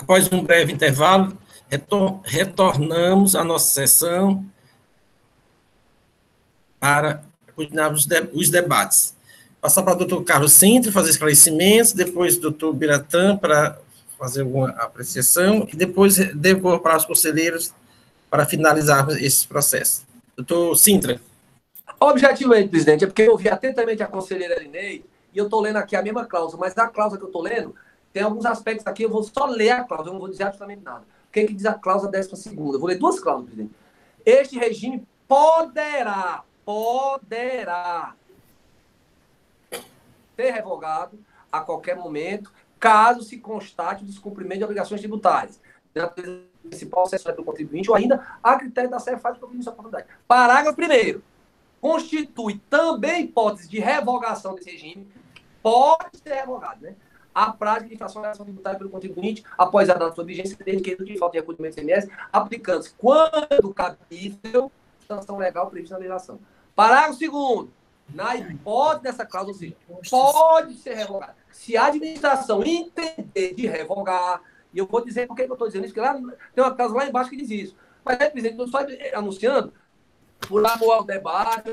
Após um breve intervalo, retornamos à nossa sessão para continuarmos os debates. Passar para o doutor Carlos Sintra fazer esclarecimentos, depois o doutor Biratã para fazer alguma apreciação, e depois devolvo para os conselheiros para finalizarmos esse processo. Doutor Sintra. Objetivamente, presidente, é porque eu ouvi atentamente a conselheira Elinei, e eu estou lendo aqui a mesma cláusula, mas a cláusula que eu estou lendo, tem alguns aspectos aqui, eu vou só ler a cláusula, eu não vou dizer absolutamente nada. O que diz a cláusula 12ª? Eu vou ler duas cláusulas, presidente. Este regime poderá ser revogado a qualquer momento, caso se constate o descumprimento de obrigações tributárias, da principal acessória do contribuinte, ou ainda a critério da CEFAS de providência da oportunidade. Parágrafo 1º. Constitui também hipótese de revogação desse regime, pode ser revogado, né? A prática de infração de ação tributária pelo contribuinte após a data de sua vigência, desde que de falta de recolhimento do ICMS, aplicando-se, quando cabível, sanção legal prevista na legislação. Parágrafo 2º. Na hipótese dessa cláusula, ou seja, pode ser revogado. Se a administração entender de revogar, e eu vou dizer por que eu estou dizendo isso, porque lá tem uma cláusula lá embaixo que diz isso. Mas, presidente, não estou anunciando, por amor ao debate,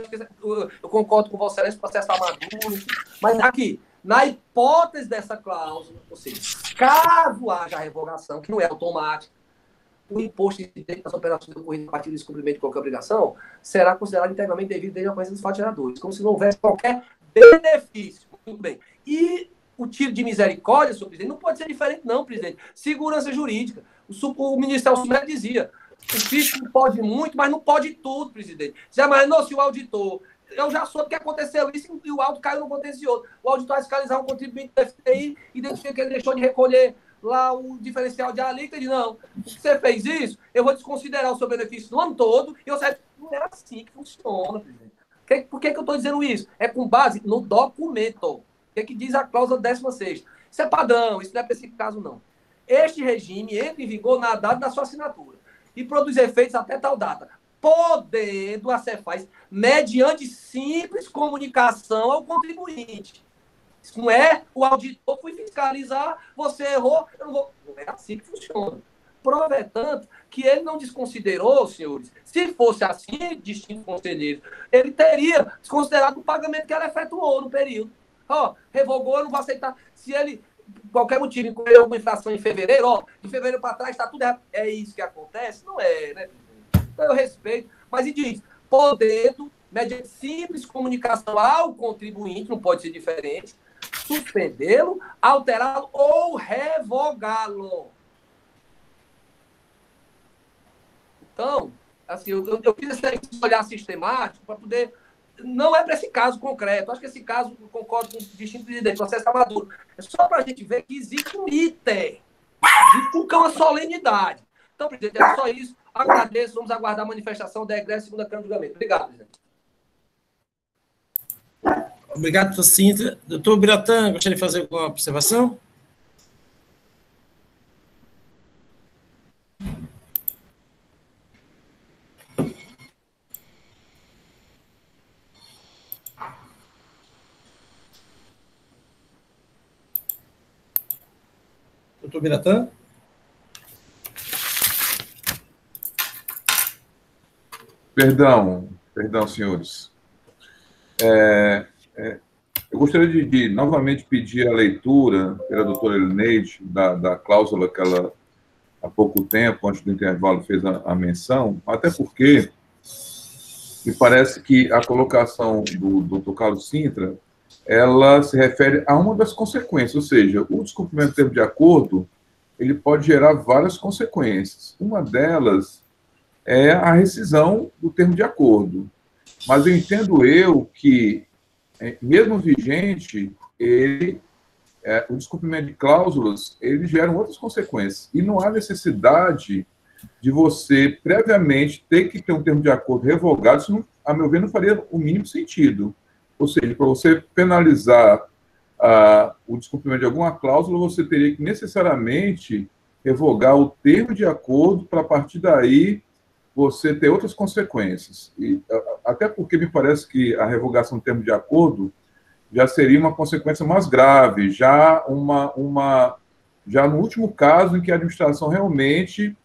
eu concordo com Vossa Excelência, o processo está maduro, mas aqui, na hipótese dessa cláusula, ou seja, caso haja revogação, que não é automática, o imposto incidente das operações ocorridas a partir do descumprimento de qualquer obrigação será considerado integralmente devido desde a ocorrência dos fatos geradores, como se não houvesse qualquer benefício. Muito bem. E o tiro de misericórdia, senhor presidente, não pode ser diferente, não, presidente. Segurança jurídica. O Ministério Supremo dizia, o fisco pode muito, mas não pode tudo, presidente. Já imaginou se o auditor... Eu já soube que aconteceu isso e o auto caiu no contencioso. O auditor vai fiscalizar um contribuinte do FTI, identifica que ele deixou de recolher lá o diferencial de alíquota e diz, não, se você fez isso, eu vou desconsiderar o seu benefício no ano todo e eu sei, não é assim que funciona, presidente. Por que eu estou dizendo isso? É com base no documento. O que diz a cláusula 16ª? Isso é padrão, isso não é para esse caso, não. Este regime entra em vigor na data da sua assinatura e produz efeitos até tal data, podendo a CEFAS, mediante simples comunicação ao contribuinte. Isso não é o auditor foi fiscalizar, você errou, eu não vou. Não é assim que funciona. Prova é tanto que ele não desconsiderou, senhores. Se fosse assim, distinto conselheiro, ele teria desconsiderado o pagamento que ela efetuou no período. Revogou, eu não vou aceitar. Se ele, por qualquer motivo, incluiu alguma infração em fevereiro, de fevereiro para trás está tudo errado. É isso que acontece? Não é, né? Então eu respeito. Mas e diz, podendo, mediante simples comunicação ao contribuinte, não pode ser diferente, suspendê-lo, alterá-lo ou revogá-lo. Então, assim, eu fiz esse olhar sistemático para poder... Não é para esse caso concreto. Acho que esse caso, eu concordo com o distinto presidente, o processo está maduro. É só para a gente ver que existe um item, existe uma solenidade. Então, presidente, é só isso. Agradeço, vamos aguardar a manifestação da egresso segunda Câmara de Julgamento. Obrigado, presidente. Obrigado, doutor Sintra. Doutor Biratã, gostaria de fazer alguma observação? Doutor Biratã? Perdão, senhores. Eu gostaria de novamente pedir a leitura pela doutora Elineide da cláusula que ela, há pouco tempo, antes do intervalo, fez a menção, até porque me parece que a colocação do doutor Carlos Sintra, ela se refere a uma das consequências, ou seja, o descumprimento do termo de acordo, ele pode gerar várias consequências. Uma delas é a rescisão do termo de acordo. Mas eu entendo que, mesmo vigente, o descumprimento de cláusulas, ele gera outras consequências. E não há necessidade de você, previamente, ter que ter um termo de acordo revogado. Isso, a meu ver, não faria o mínimo sentido. Ou seja, para você penalizar o descumprimento de alguma cláusula, você teria que necessariamente revogar o termo de acordo para, a partir daí, você ter outras consequências. E, até porque me parece que a revogação do termo de acordo já seria uma consequência mais grave, já uma já no último caso em que a administração realmente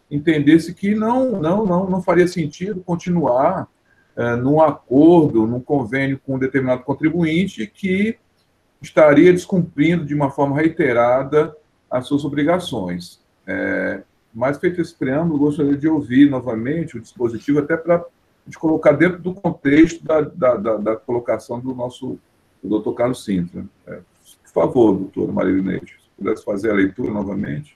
entendesse que não faria sentido continuar num acordo, num convênio com um determinado contribuinte que estaria descumprindo de uma forma reiterada as suas obrigações. Mas, feito esse preâmbulo, gostaria de ouvir novamente o dispositivo, até para a gente colocar dentro do contexto da colocação do nosso doutor Carlos Sintra. Por favor, doutora Marília Neide, se pudesse fazer a leitura novamente.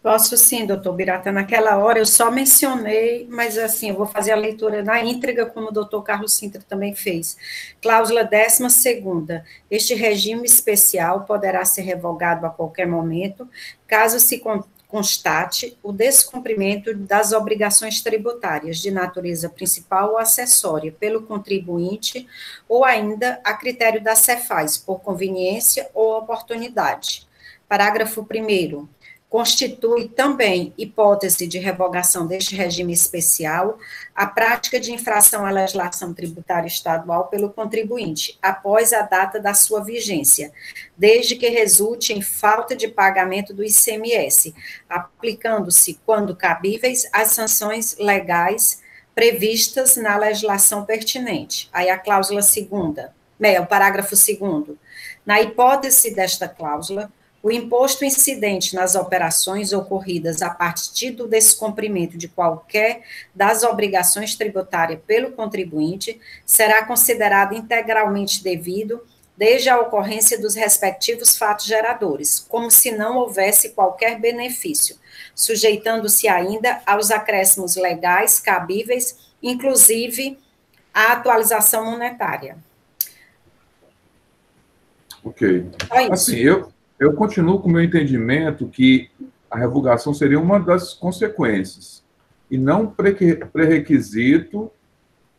Posso sim, doutor Birata. Naquela hora eu só mencionei, mas assim, eu vou fazer a leitura na íntegra, como o doutor Carlos Sintra também fez. Cláusula 12ª. Este regime especial poderá ser revogado a qualquer momento, caso se constate o descumprimento das obrigações tributárias de natureza principal ou acessória pelo contribuinte ou ainda a critério da Cefaz, por conveniência ou oportunidade. Parágrafo 1º. Constitui também hipótese de revogação deste regime especial a prática de infração à legislação tributária estadual pelo contribuinte, após a data da sua vigência, desde que resulte em falta de pagamento do ICMS, aplicando-se, quando cabíveis, as sanções legais previstas na legislação pertinente. Aí a cláusula 2ª, o parágrafo 2º. Na hipótese desta cláusula, o imposto incidente nas operações ocorridas a partir do descumprimento de qualquer das obrigações tributárias pelo contribuinte será considerado integralmente devido desde a ocorrência dos respectivos fatos geradores, como se não houvesse qualquer benefício, sujeitando-se ainda aos acréscimos legais cabíveis, inclusive a atualização monetária. Ok. Assim, eu continuo com o meu entendimento que a revogação seria uma das consequências, e não pré-requisito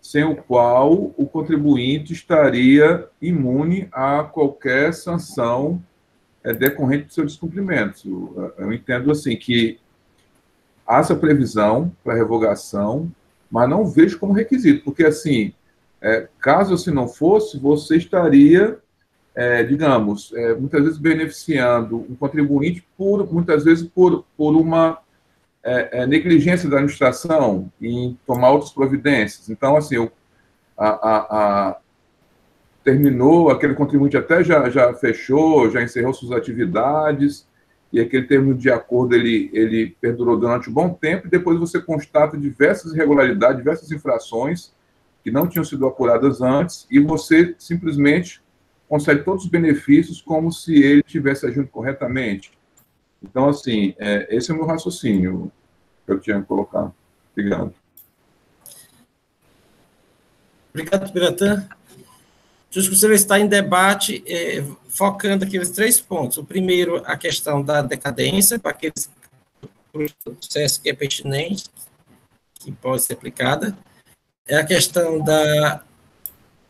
sem o qual o contribuinte estaria imune a qualquer sanção decorrente do seu descumprimento. Eu entendo assim que há essa previsão para revogação, mas não vejo como requisito, porque assim, caso assim não fosse, você estaria digamos, muitas vezes beneficiando um contribuinte muitas vezes por uma negligência da administração em tomar outras providências. Então, assim, terminou, aquele contribuinte até já fechou, já encerrou suas atividades, e aquele termo de acordo ele perdurou durante um bom tempo, e depois você constata diversas irregularidades, diversas infrações que não tinham sido apuradas antes, e você simplesmente consegue todos os benefícios como se ele estivesse agindo corretamente. Então, assim, esse é o meu raciocínio que eu tinha que colocar. Obrigado. Obrigado, Biratã. Justo que você está em debate, focando aqueles 3 pontos. O primeiro, a questão da decadência, para aqueles processos que é pertinente, que pode ser aplicada. É a questão da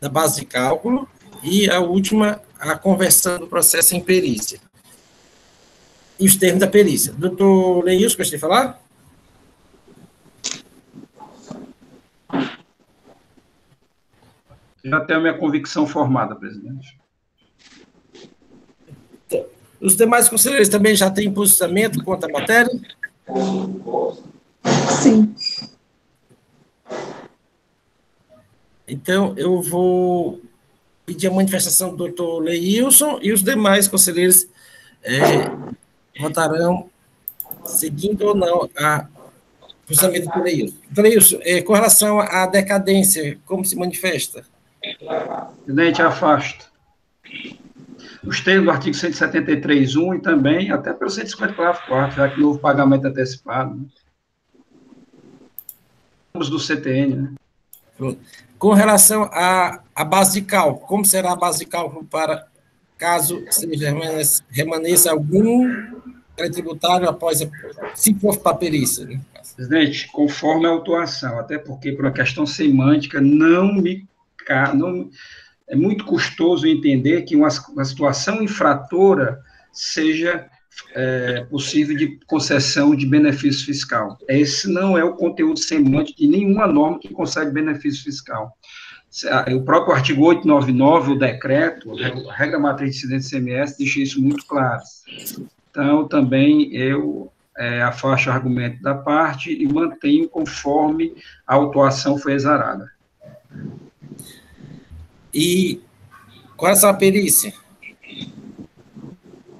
base de cálculo, e a última, a conversão do processo em perícia. E os termos da perícia. Doutor Leilson, gostaria de falar? Já tenho a minha convicção formada, presidente. Então, os demais conselheiros também já têm posicionamento quanto à matéria? Sim. Então, eu vou pedir a manifestação do doutor Leilson, e os demais conselheiros votarão seguindo ou não o posicionamento do Leilson. Doutor Leilson, com relação à decadência, como se manifesta? Presidente, afasto. Os termos do artigo 173.1 e também até pelo 150, parágrafo 4, já que não houve pagamento antecipado. Né? Do CTN, né? Com relação à base de cálculo, como será a base de cálculo para caso remaneça algum tributário após, se for para a perícia? Né? Presidente, conforme a autuação, até porque por uma questão semântica, é muito custoso entender que uma situação infratora seja possível de concessão de benefício fiscal. Esse não é o conteúdo semântico de nenhuma norma que concede benefício fiscal. O próprio artigo 899, o decreto, a regra matriz de incidência de ICMS, deixa isso muito claro. Então, também eu afasto o argumento da parte e mantenho conforme a autuação foi exarada. E qual é a sua perícia?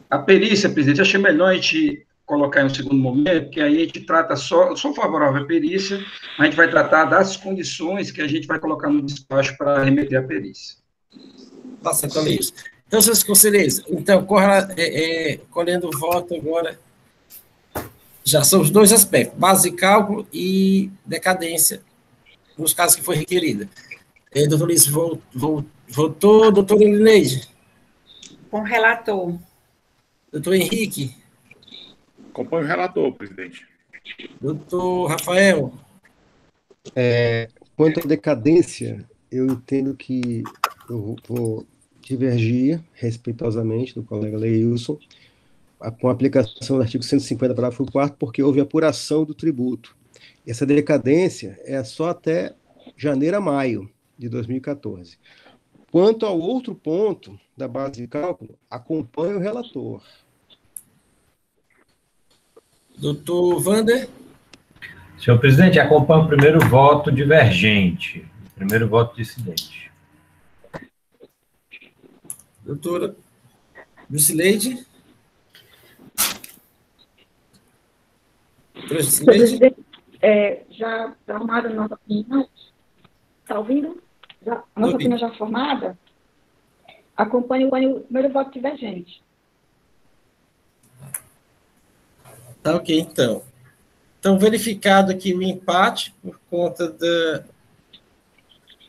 A perícia, presidente, achei melhor a gente colocar em um segundo momento, que aí a gente trata eu sou favorável à perícia, mas a gente vai tratar das condições que a gente vai colocar no despacho para remeter a perícia. Tá certo, isso. Então, senhores conselheiros, então, colhendo o voto agora, já são os dois aspectos, base de cálculo e decadência, nos casos que foi requerida. Doutor Luiz votou, doutora Elineide? Com o relator. Doutor Henrique? Acompanho o relator, presidente. Doutor Rafael? Quanto à decadência, eu entendo que eu vou divergir respeitosamente do colega Leilson com a aplicação do artigo 150, parágrafo 4º, porque houve apuração do tributo. Essa decadência é só até janeiro a maio de 2014. Quanto ao outro ponto da base de cálculo, acompanho o relator. Doutor Wander? Senhor presidente, acompanho o primeiro voto divergente, o primeiro voto dissidente. Doutora Lucileide? Doutora Lucileide? Já arrumaram a nossa opinião? Está ouvindo? A nossa opinião já formada? Acompanho o primeiro voto divergente. Tá ok, então. Então, verificado aqui o empate por conta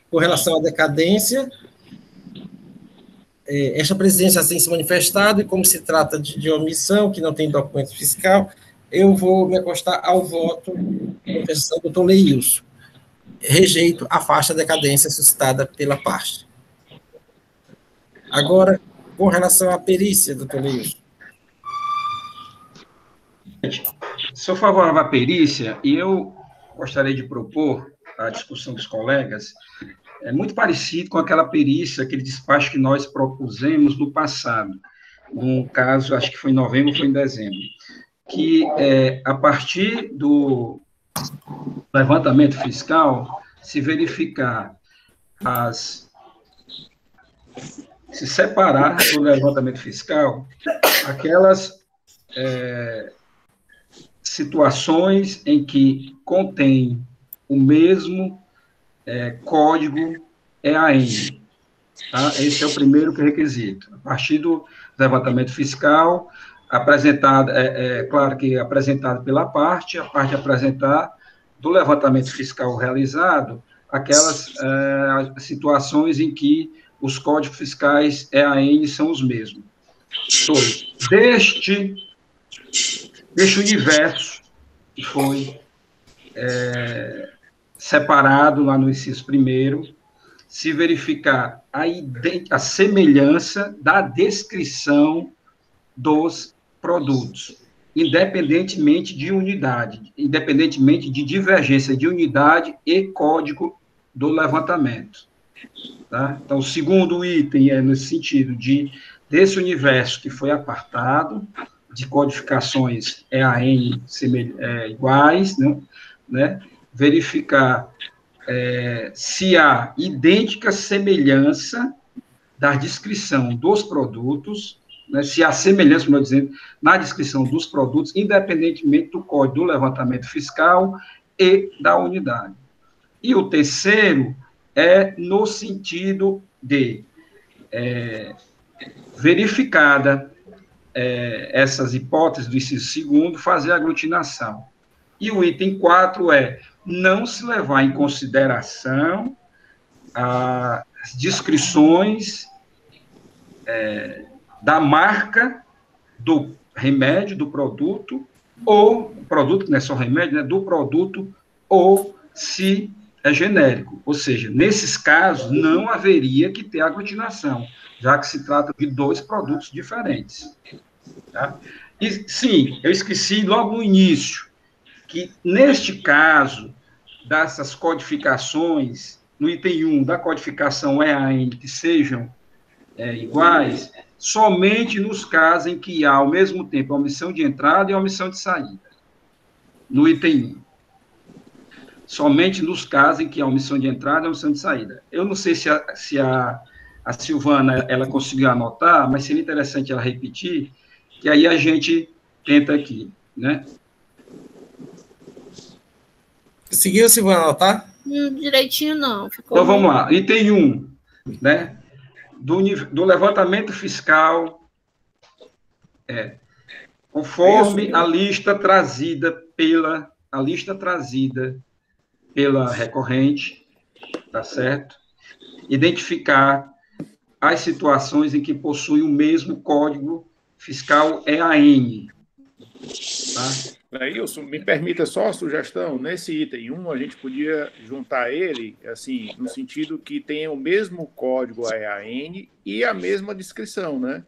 com relação à decadência, esta presidência já tem se manifestado, e como se trata de omissão, que não tem documento fiscal, eu vou me acostar ao voto da manifestação do doutor Leilson. Rejeito a faixa de decadência suscitada pela parte. Agora, com relação à perícia, doutor Leilson. Sou favorável à perícia e eu gostaria de propor a discussão dos colegas muito parecido com aquela perícia, aquele despacho que nós propusemos no passado, num caso, acho que foi em novembro ou foi em dezembro, que a partir do levantamento fiscal, se verificar se separar do levantamento fiscal aquelas situações em que contém o mesmo código EAN. Tá? Esse é o primeiro requisito. A partir do levantamento fiscal, apresentado, claro que apresentado pela parte, a parte apresentar do levantamento fiscal realizado aquelas situações em que os códigos fiscais EAN são os mesmos. Deste universo que foi separado lá no inciso primeiro, se verificar a semelhança da descrição dos produtos, independentemente de unidade, independentemente de divergência de unidade e código do levantamento. Tá? Então, o segundo item é nesse sentido desse universo que foi apartado, de codificações EAN iguais, né? Verificar se há idêntica semelhança da descrição dos produtos, né? Se há semelhança, como eu dizendo, na descrição dos produtos, independentemente do código do levantamento fiscal e da unidade. E o terceiro é no sentido de verificada essas hipóteses do inciso segundo, fazer a aglutinação. E o item 4 é não se levar em consideração as descrições da marca do remédio, do produto, ou produto, não é só remédio, né, do produto, ou se é genérico. Ou seja, nesses casos, não haveria que ter aglutinação, já que se trata de dois produtos diferentes. Tá? E, sim, eu esqueci logo no início, que neste caso, dessas codificações, no item 1 da codificação EAN, que sejam iguais, somente nos casos em que há, ao mesmo tempo, a omissão de entrada e a omissão de saída. No item 1. Somente nos casos em que há omissão de entrada e omissão de saída. Eu não sei se a Silvana ela conseguiu anotar, mas seria interessante ela repetir, que aí a gente tenta aqui, né? Conseguiu, Silvana, anotar? Direitinho não. Ficou Então, vamos lá. Item 1, né? Do levantamento fiscal, conforme a lista trazida pela recorrente, tá certo? Identificar as situações em que possui o mesmo código fiscal EAN, tá? Wilson, me permita só a sugestão, nesse item 1, a gente podia juntar ele, assim, no sentido que tenha o mesmo código EAN e a mesma descrição, né?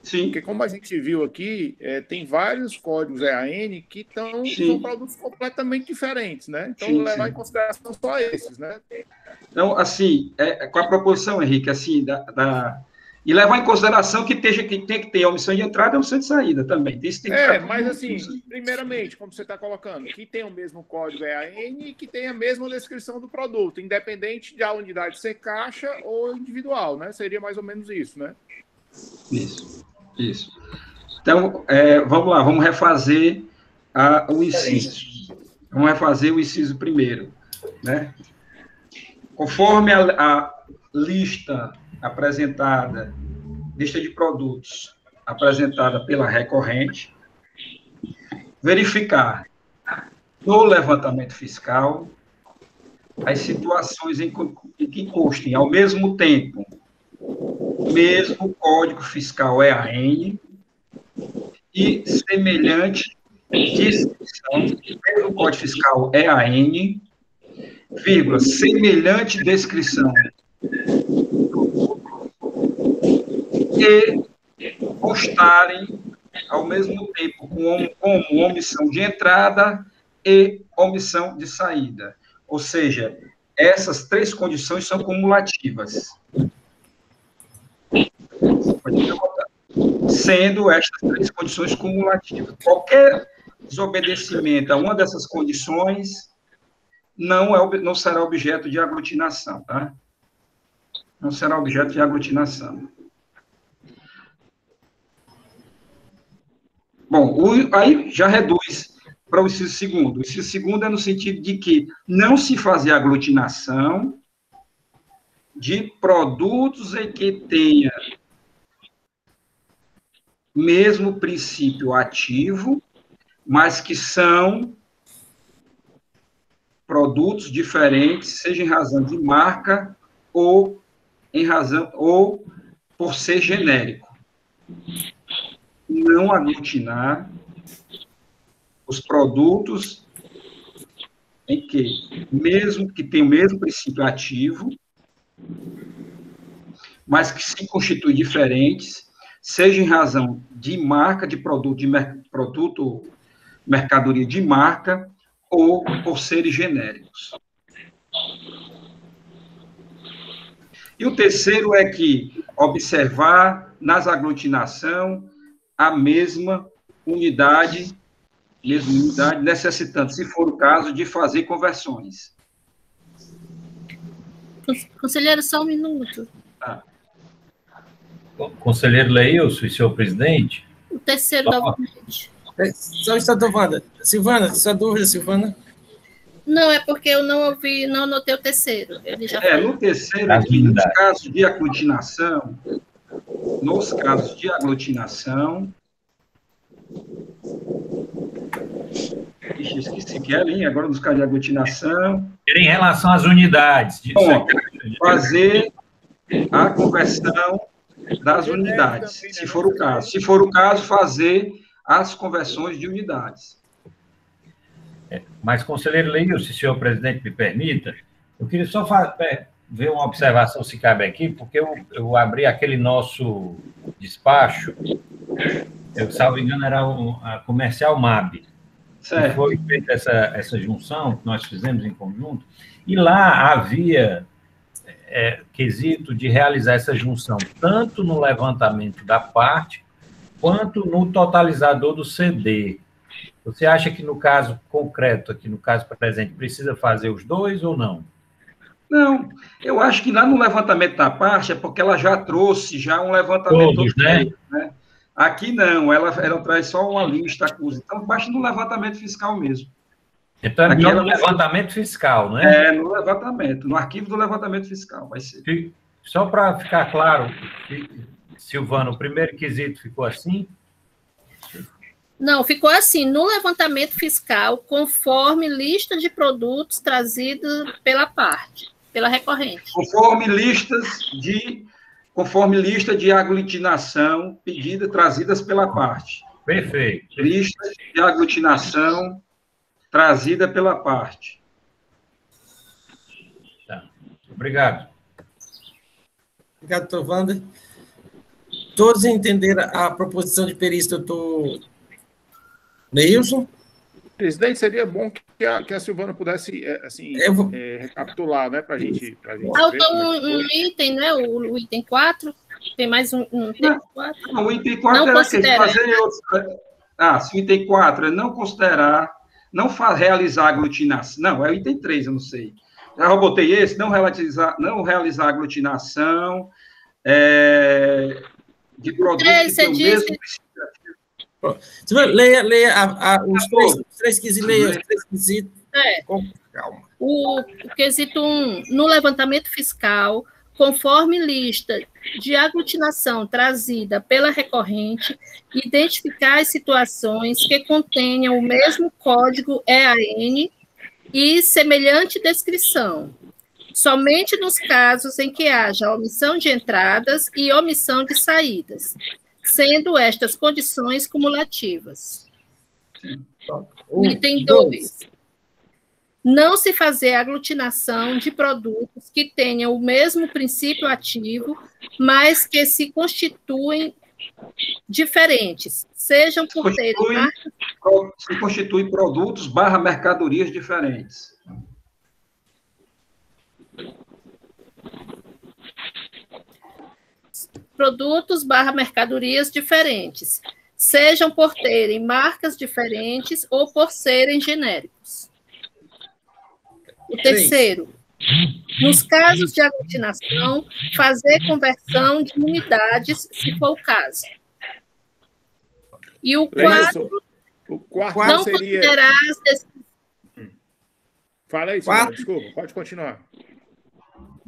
Sim. Porque como a gente viu aqui, tem vários códigos EAN que são produtos completamente diferentes, né? Então, levar em consideração só esses, né? Então, assim, com a proposição, Henrique, assim, e levar em consideração que tem que ter a omissão de entrada e a omissão de saída também. Isso tem que mas assim, primeiramente, como você está colocando, que tem o mesmo código EAN e que tem a mesma descrição do produto, independente de a unidade ser caixa ou individual, né? Seria mais ou menos isso, né? Isso. Então, vamos lá, vamos refazer o inciso. Vamos refazer o inciso primeiro, né? Conforme a lista apresentada, lista de produtos apresentada pela recorrente, verificar no levantamento fiscal as situações em que constem, ao mesmo tempo, o mesmo código fiscal EAN e semelhante descrição, mesmo código fiscal EAN, vírgula, semelhante descrição e constarem ao mesmo tempo como omissão de entrada e omissão de saída. Ou seja, essas três condições são cumulativas. Sendo estas três condições cumulativas. Qualquer desobedecimento a uma dessas condições não será objeto de aglutinação, tá? Não será objeto de aglutinação. Bom, aí já reduz para o inciso segundo. O inciso segundo é no sentido de que não se fazer aglutinação de produtos em que tenha mesmo princípio ativo, mas que são produtos diferentes, seja em razão de marca ou por ser genérico. Não aglutinar os produtos em que, mesmo que tenham o mesmo princípio ativo, mas que se constituem diferentes, seja em razão de marca, de produto, mercadoria de marca, ou por serem genéricos. E o terceiro é que observar nas aglutinação a mesma unidade, necessitando, se for o caso, de fazer conversões. Conselheiro, só um minuto. Conselheiro Leilson e senhor presidente. O terceiro novamente. Só está dúvida. Silvana, sua dúvida, Silvana? Não, é porque eu não ouvi, não anotei o terceiro. Ele já falou. No terceiro, aqui, nos casos de aglutinação, esqueci que era, hein? Agora nos casos de aglutinação. Em relação às unidades. Bom, fazer a conversão das unidades, se for o caso. Se for o caso, fazer as conversões de unidades. Mas, conselheiro Leilson, se o senhor presidente me permita, eu queria só ver uma observação, se cabe aqui, porque eu abri aquele nosso despacho, salvo engano, era a Comercial MAB. Certo. E foi feita essa junção que nós fizemos em conjunto, e lá havia quesito de realizar essa junção, tanto no levantamento da parte, quanto no totalizador do CD. Você acha que no caso concreto, aqui no caso presente, precisa fazer os dois ou não? Não, eu acho que lá no levantamento da parte é porque ela já trouxe já um levantamento Todos, né? Aqui não, ela traz só uma lista acusa. Então, baixa no levantamento fiscal mesmo. Então, é no levantamento fiscal, né? No levantamento, no arquivo do levantamento fiscal, vai ser. Só para ficar claro, Silvana, o primeiro quesito ficou assim? Não, ficou assim, no levantamento fiscal, conforme lista de produtos trazidos pela parte, pela recorrente. Conforme lista de aglutinação pedida, trazidas pela parte. Perfeito. Lista de aglutinação trazida pela parte. Tá. Obrigado. Obrigado, doutor Wander. Todos entenderam a proposição de perícia, doutor Neilson? Presidente, seria bom que a Silvana pudesse, assim, recapitular, né, para a gente faltou um item, né, o item 4, tem mais um item 4? Não, o item 4 era fazer outros... se o item 4 é não considerar, realizar aglutinação, não, é o item 3, eu não sei. Já botei esse, não realizar aglutinação de produtos que têm o mesmo princípio. Leia os três quesitos. Com calma. O quesito 1, no levantamento fiscal, conforme lista de aglutinação trazida pela recorrente, identificar as situações que contenham o mesmo código EAN e semelhante descrição, somente nos casos em que haja omissão de entradas e omissão de saídas, sendo estas condições cumulativas. Item 2. Não se fazer aglutinação de produtos que tenham o mesmo princípio ativo, mas que se constituem diferentes, sejam por terem marcas... Se constituem produtos / mercadorias diferentes. Produtos / mercadorias diferentes, sejam por terem marcas diferentes ou por serem genéricos. O terceiro, nos casos de aglutinação, fazer conversão de unidades, se for o caso. E o quarto não seria... considerar as... Fala aí, desculpa, pode continuar.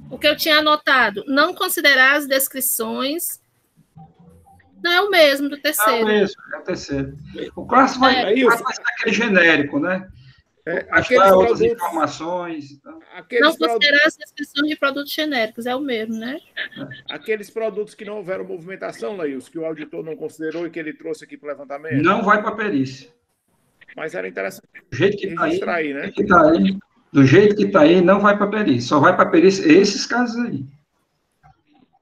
O que eu tinha anotado, não considerar as descrições, não é o mesmo do terceiro. É o terceiro. O quarto vai ser aquele genérico, né? Outras informações. Então. Não considerar as descrições de produtos genéricos, é o mesmo, né? Aqueles produtos que não houveram movimentação, Laís, que o auditor não considerou e que ele trouxe aqui para o levantamento? Não vai para a perícia. Mas era interessante do jeito que está aí, né? Do jeito que está aí, não vai para a perícia. Só vai para a perícia esses casos aí.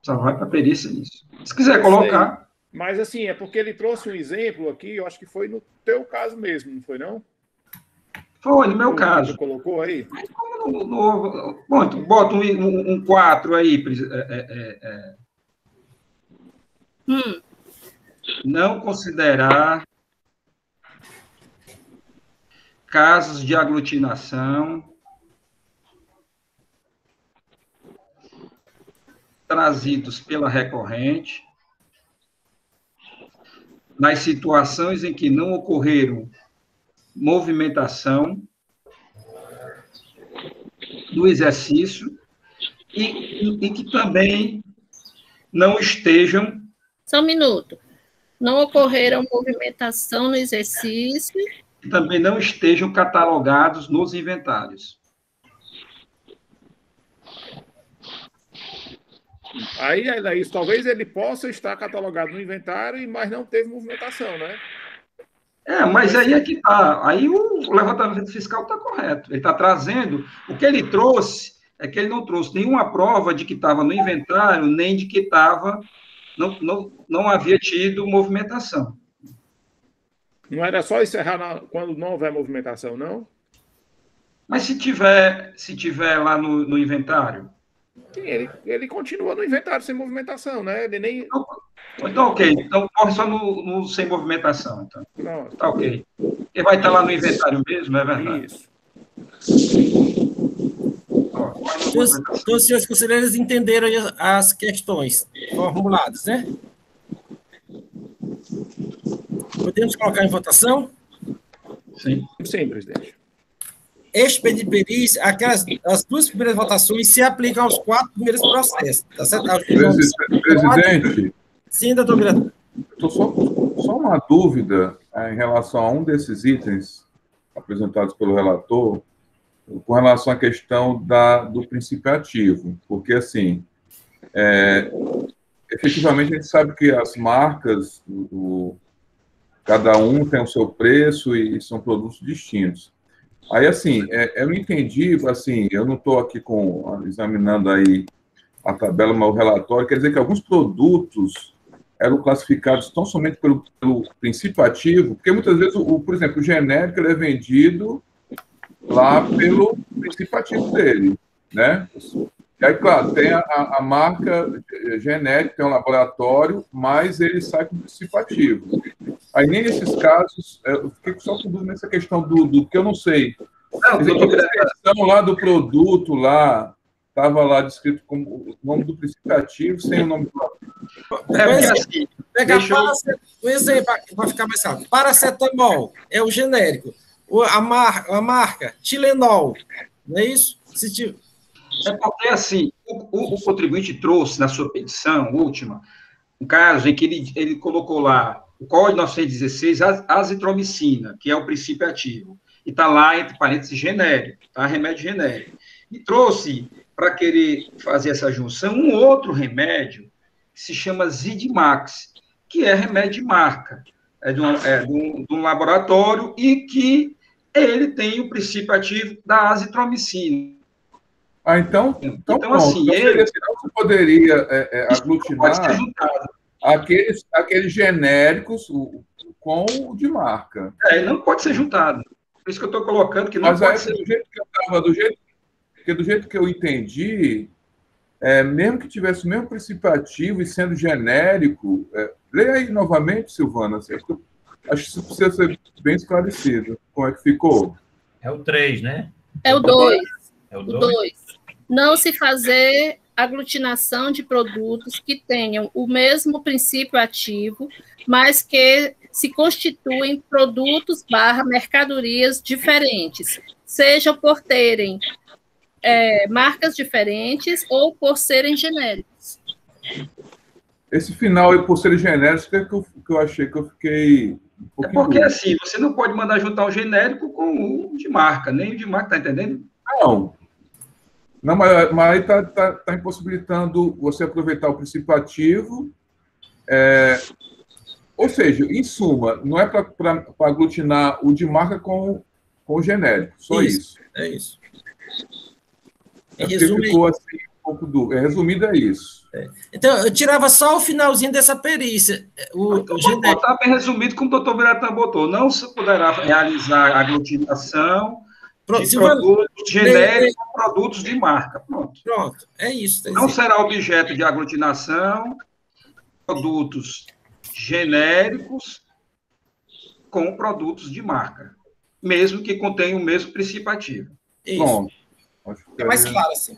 Só vai para a perícia isso. Se quiser colocar... Mas, assim, é porque ele trouxe um exemplo aqui, eu acho que foi no teu caso mesmo, não foi, não? Foi, no meu caso. Você colocou aí? Bom, então, bota um 4 aí. Não considerar casos de aglutinação trazidos pela recorrente nas situações em que não ocorreram movimentação do exercício e que também não estejam... Só um minuto. Não ocorreram movimentação no exercício... E também não estejam catalogados nos inventários. Aí, Laís, talvez ele possa estar catalogado no inventário, mas não teve movimentação, né? Mas aí é que está. Aí o levantamento fiscal está correto. Ele está trazendo... O que ele trouxe é que ele não trouxe nenhuma prova de que estava no inventário, nem de que estava... Não havia tido movimentação. Não era só encerrar quando não houver movimentação, não? Mas se tiver lá no inventário... Sim, ele continua no inventário sem movimentação, né? Ele nem... Então, ok. Então, corre só no sem movimentação. Então. Pronto. Tá ok. Ele vai estar lá no inventário mesmo, é verdade? Isso. Todos os senhores conselheiros entenderam as questões formuladas, né? Podemos colocar em votação? Sim. Sim, presidente. Este pedido de perícia, as duas primeiras votações se aplicam aos 4 primeiros processos. Tá certo? Presidente. Sim, doutor Biratã. Estou só uma dúvida em relação a um desses itens apresentados pelo relator, com relação à questão do princípio ativo, porque, assim, efetivamente, a gente sabe que as marcas, cada um tem o seu preço e são produtos distintos. Aí, assim, eu entendi, assim, eu não estou aqui examinando aí a tabela, mas o relatório, quer dizer que alguns produtos eram classificados tão somente pelo princípio ativo, porque muitas vezes, por exemplo, o genérico ele é vendido lá pelo princípio ativo dele, né? E aí, claro, tem a marca genérica, tem um laboratório, mas ele sai com princípio ativo. Aí, nem nesses casos, eu fiquei só com dúvida nessa questão do que eu não sei. Não, a descrição lá do produto, lá, estava lá descrito como o nome do princípio ativo, sem o nome do assim, pega um exemplo, para ficar mais rápido. Paracetamol é o genérico. A marca Tilenol, não é isso? É porque, assim, o contribuinte trouxe na sua petição última um caso em que ele colocou lá o Código 916, azitromicina, que é o princípio ativo, e está lá, entre parênteses, genérico, tá? Remédio genérico. E trouxe, para querer fazer essa junção, um outro remédio que se chama Zidmax, que é remédio de marca, de um laboratório, e que ele tem o princípio ativo da azitromicina. Ah, então assim, você poderia aglutinar aqueles genéricos com o de marca. Não pode ser juntado. Por isso que eu estou colocando que não Mas pode aí, ser. Do jeito que eu entendi, mesmo que tivesse o mesmo princípio ativo e sendo genérico, leia aí novamente, Silvana. Acho que isso precisa ser bem esclarecido. Como é que ficou? É o 3, né? É o 2. É o 2. Não se fazer aglutinação de produtos que tenham o mesmo princípio ativo, mas que se constituem produtos / mercadorias diferentes, seja por terem marcas diferentes ou por serem genéricos. Esse final aí, por serem genéricos, que eu achei que eu fiquei... porque, assim, você não pode mandar juntar o genérico com o de marca, nem o de marca, tá entendendo? Não, mas aí está impossibilitando você aproveitar o princípio ativo. Ou seja, em suma, não é para aglutinar o de marca com o genérico, só isso. É isso. Ficou assim, um pouco duro. Resumido, é isso. Então, eu tirava só o finalzinho dessa perícia. O genérico. Botar bem resumido, como o doutor Biratã botou. Não se poderá realizar aglutinação de produtos genéricos com produtos de marca. Pronto, é isso. Não será objeto de aglutinação produtos genéricos com produtos de marca, mesmo que contenham o mesmo princípio ativo. Isso. É mais claro assim.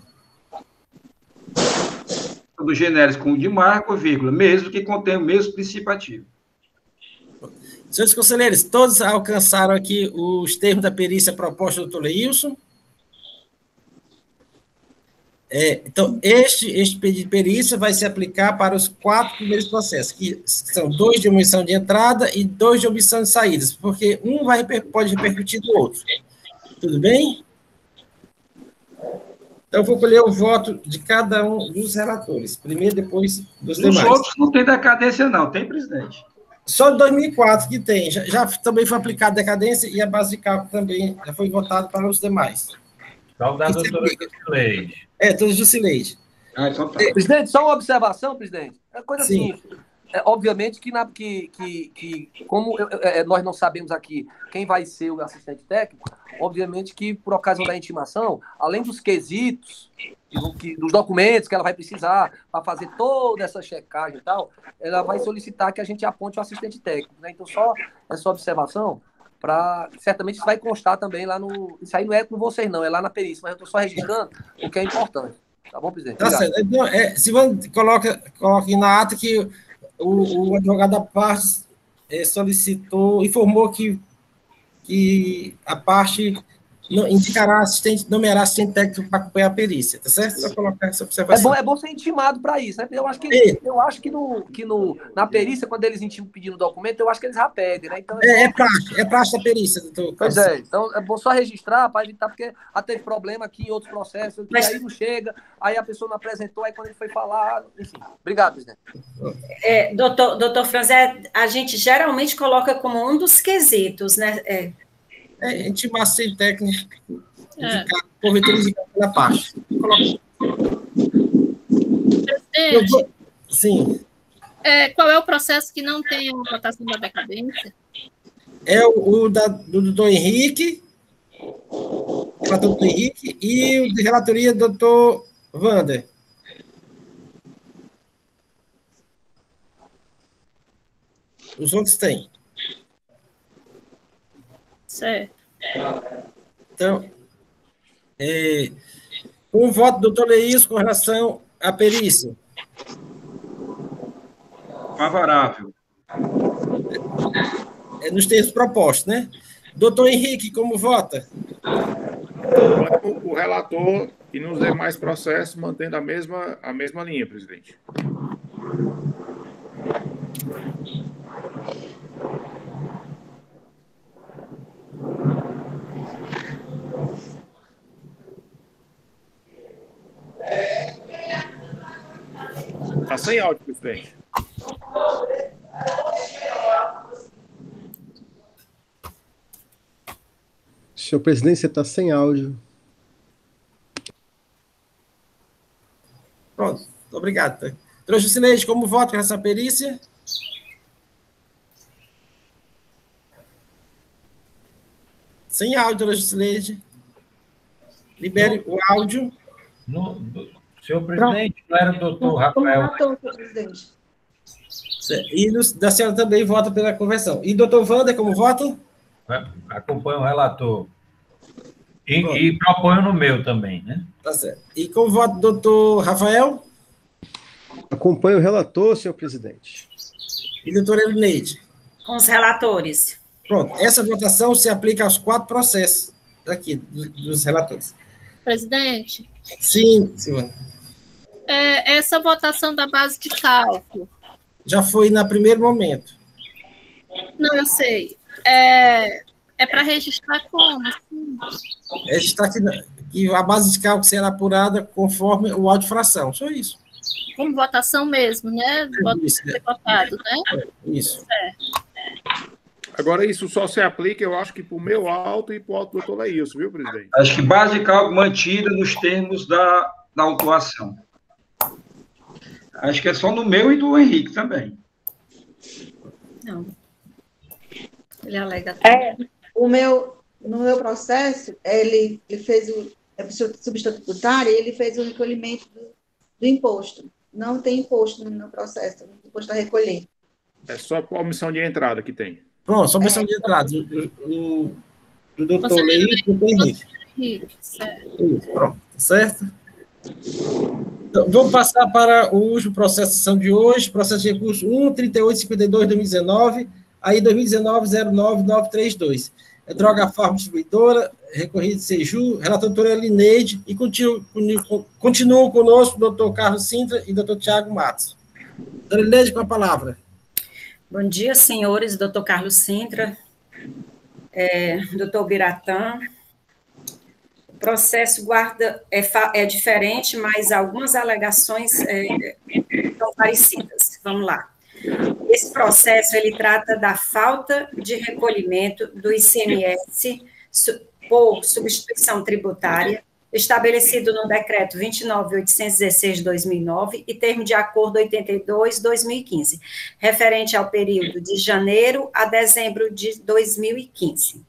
Produtos genéricos com o de marca, vírgula, mesmo que contenham o mesmo princípio ativo. Senhores conselheiros, todos alcançaram aqui os termos da perícia proposta do doutor Leilson? Então, este pedido de perícia vai se aplicar para os 4 primeiros processos, que são 2 de omissão de entrada e 2 de omissão de saídas, porque um pode repercutir no outro. Tudo bem? Então, eu vou colher o voto de cada um dos relatores, primeiro, depois dos demais. Os outros não tem decadência, não, tem, presidente? Só de 2004 que tem. Já também foi aplicada a decadência e a base de cálculo também já foi votada para os demais. Só da doutora Jusileide. Doutora Jusileide. Então tá. Presidente, só uma observação, presidente. É coisa simples. Obviamente que como nós não sabemos aqui quem vai ser o assistente técnico, obviamente que, por ocasião da intimação, além dos quesitos dos documentos que ela vai precisar para fazer toda essa checagem e tal, ela vai solicitar que a gente aponte o assistente técnico, né? Então, só essa observação, certamente isso vai constar também lá no... Isso aí não é com vocês, não, é lá na perícia, mas eu estou só registrando o que é importante. Tá bom, presidente? Tá certo. Então, Silvano, coloque na ata que o advogado da parte solicitou, informou que a parte indicará nomeará assistente técnico para acompanhar a perícia, tá certo? Só colocar essa observação. É bom ser intimado para isso, né? Eu acho que na perícia, quando eles intimam pedindo o documento, eu acho que eles já pedem, né? Então, é praxe da perícia, doutor. Pois é, então é bom só registrar para evitar, porque teve problema aqui em outros processos, que aí não chega, aí a pessoa não apresentou, aí quando ele foi falar, enfim. Obrigado, presidente. Doutor Franzé, a gente geralmente coloca como um dos quesitos, né? Intimar assistente técnico, porventura indicado pela parte. Presidente, sim. Qual é o processo que não tem a votação da decadência? É do doutor Henrique, relator doutor Henrique, e o de relatoria do doutor Wander. Os outros têm. Certo. Então, com o voto do doutor Leís com relação à perícia. Favorável. Nos termos propostos, né? Doutor Henrique, como vota? O relator e nos demais processos mantendo a mesma linha, presidente. Está sem áudio, presidente. Senhor presidente, você está sem áudio. Pronto, obrigado. Doutor Jusileide, como vota essa perícia? Sem áudio, doutor Jusileide. Libere o áudio. Senhor presidente, não era o doutor Rafael. Presidente. E da senhora também vota pela conversão. E doutor Wander, como vota? Acompanho o relator. E proponho no meu também, né? Tá certo. E como vota o doutor Rafael? Acompanho o relator, senhor presidente. E doutora Elineide? Com os relatores. Pronto. Essa votação se aplica aos 4 processos aqui, dos relatores. Presidente? Sim, Silvana. Essa votação da base de cálculo. Já foi no primeiro momento. Não, eu sei. É para registrar como? Assim? Registrar que a base de cálculo será apurada conforme o áudio fração. Só isso. Como votação mesmo, né? Votado, né? Isso. Agora, isso só se aplica, eu acho que para o meu auto e para o auto do doutor Leilson, viu, presidente? Acho que base de cálculo mantida nos termos da autuação. Acho que é só no meu e do Henrique também. Não. Ele alega. No meu processo, ele fez substatutário e ele fez o recolhimento do imposto. Não tem imposto no processo, imposto a recolher. É só a omissão de entrada que tem. Pronto, só omissão de entrada. Do doutor Leilson e do doutor Henrique. Certo. Pronto, certo? Então, vamos passar para o último processo de sessão de hoje, processo de recurso 13852/2019, aí 2019-09932. Droga Farm Distribuidora, recorrido de Seju, relator doutora Elineide, e continuam conosco o doutor Carlos Sintra e o doutor Tiago Matos. Doutora Elineide, com a palavra. Bom dia, senhores, doutor Carlos Sintra, doutor Biratã. O processo é diferente, mas algumas alegações são parecidas. Vamos lá. Esse processo, ele trata da falta de recolhimento do ICMS por substituição tributária, estabelecido no Decreto 29.816/2009 e termo de acordo 82/2015, referente ao período de janeiro a dezembro de 2015.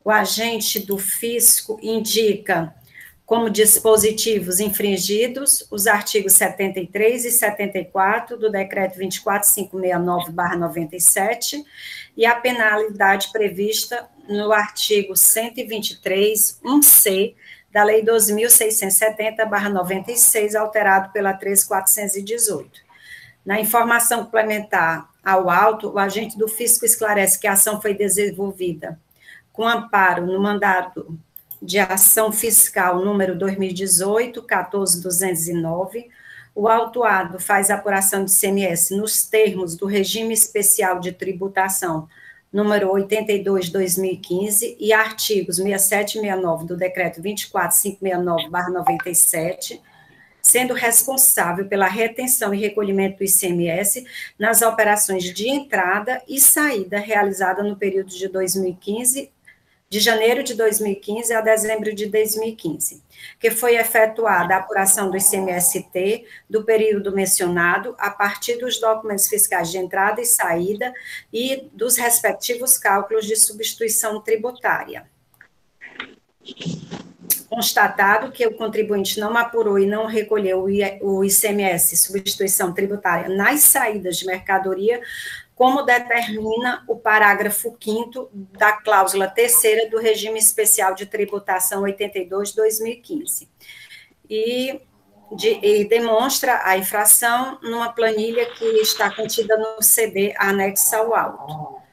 O agente do fisco indica como dispositivos infringidos os artigos 73 e 74 do Decreto 24569/97 e a penalidade prevista no artigo 123, 1C, da Lei 2.670/96, alterado pela 13.418. Na informação complementar ao auto, o agente do fisco esclarece que a ação foi desenvolvida com amparo no mandado de ação fiscal número 2018-14209. O autuado faz apuração de ICMS nos termos do regime especial de tributação número 82/2015 e artigos 67 e 69 do decreto 24569/97, sendo responsável pela retenção e recolhimento do ICMS nas operações de entrada e saída realizada no período de janeiro de 2015 a dezembro de 2015, que foi efetuada a apuração do ICMS-T do período mencionado a partir dos documentos fiscais de entrada e saída e dos respectivos cálculos de substituição tributária. Constatado que o contribuinte não apurou e não recolheu o ICMS, substituição tributária, nas saídas de mercadoria, como determina o parágrafo 5º da cláusula 3ª do regime especial de tributação 82/2015. E demonstra a infração numa planilha que está contida no CD anexa ao auto.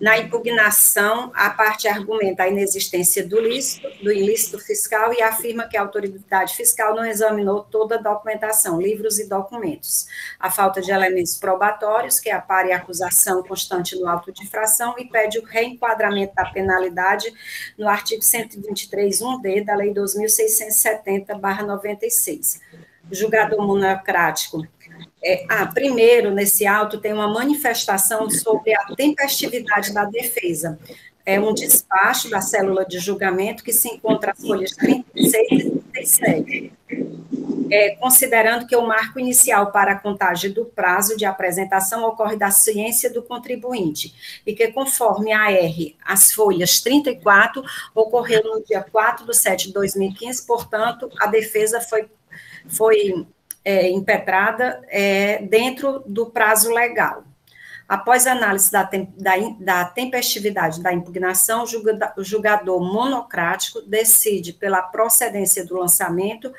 Na impugnação, a parte argumenta a inexistência do ilícito fiscal e afirma que a autoridade fiscal não examinou toda a documentação, livros e documentos, a falta de elementos probatórios, que apare a acusação constante no auto de infração e pede o reenquadramento da penalidade no artigo 123, 1D da Lei 2.670/96. O julgador monocrático. Primeiro, nesse auto, tem uma manifestação sobre a tempestividade da defesa. É um despacho da célula de julgamento que se encontra às folhas 36 e 37. Considerando que o marco inicial para a contagem do prazo de apresentação ocorre da ciência do contribuinte, e que, conforme a R, as folhas 34, ocorreu no dia 4/7/2015, portanto, a defesa foi impetrada dentro do prazo legal. Após análise da tempestividade da impugnação, o julgador monocrático decide pela procedência do lançamento,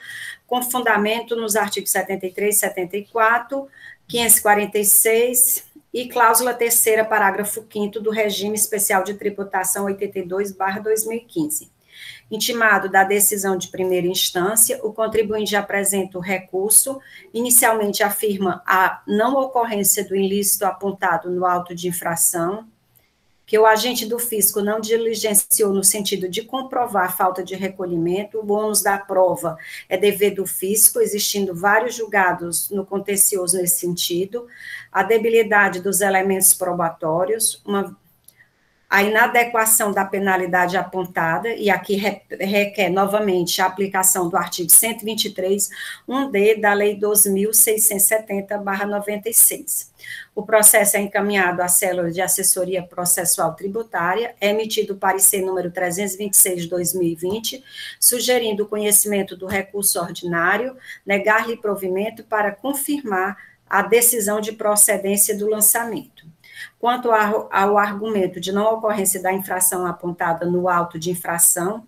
com fundamento nos artigos 73, 74, 546 e cláusula 3ª, parágrafo 5º do regime especial de tributação 82/2015. Intimado da decisão de primeira instância, o contribuinte apresenta o recurso, inicialmente afirma a não ocorrência do ilícito apontado no auto de infração, que o agente do fisco não diligenciou no sentido de comprovar a falta de recolhimento, o ônus da prova é dever do fisco, existindo vários julgados no contencioso nesse sentido, a debilidade dos elementos probatórios, a inadequação da penalidade apontada, e aqui requer novamente a aplicação do artigo 123, 1D da Lei 2.670/96. O processo é encaminhado à célula de assessoria processual tributária, é emitido o parecer número 326/2020, sugerindo o conhecimento do recurso ordinário, negar-lhe provimento para confirmar a decisão de procedência do lançamento. Quanto ao argumento de não ocorrência da infração apontada no auto de infração,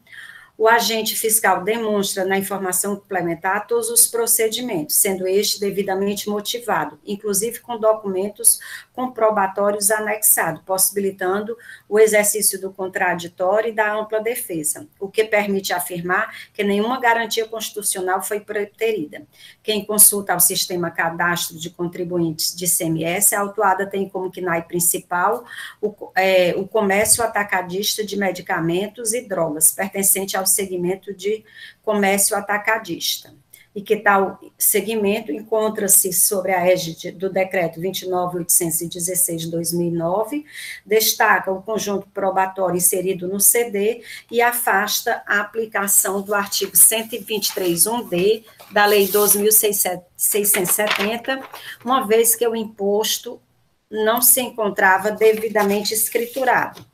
o agente fiscal demonstra na informação complementar todos os procedimentos, sendo este devidamente motivado, inclusive com documentos comprobatórios anexados, possibilitando o exercício do contraditório e da ampla defesa, o que permite afirmar que nenhuma garantia constitucional foi preterida. Quem consulta ao sistema cadastro de contribuintes de ICMS, a autuada tem como KNAI principal o comércio atacadista de medicamentos e drogas, pertencente ao segmento de comércio atacadista, e que tal segmento encontra-se sobre a égide do decreto 29.816/2009, destaca o conjunto probatório inserido no CD e afasta a aplicação do artigo 123.1D da Lei 2.670, uma vez que o imposto não se encontrava devidamente escriturado.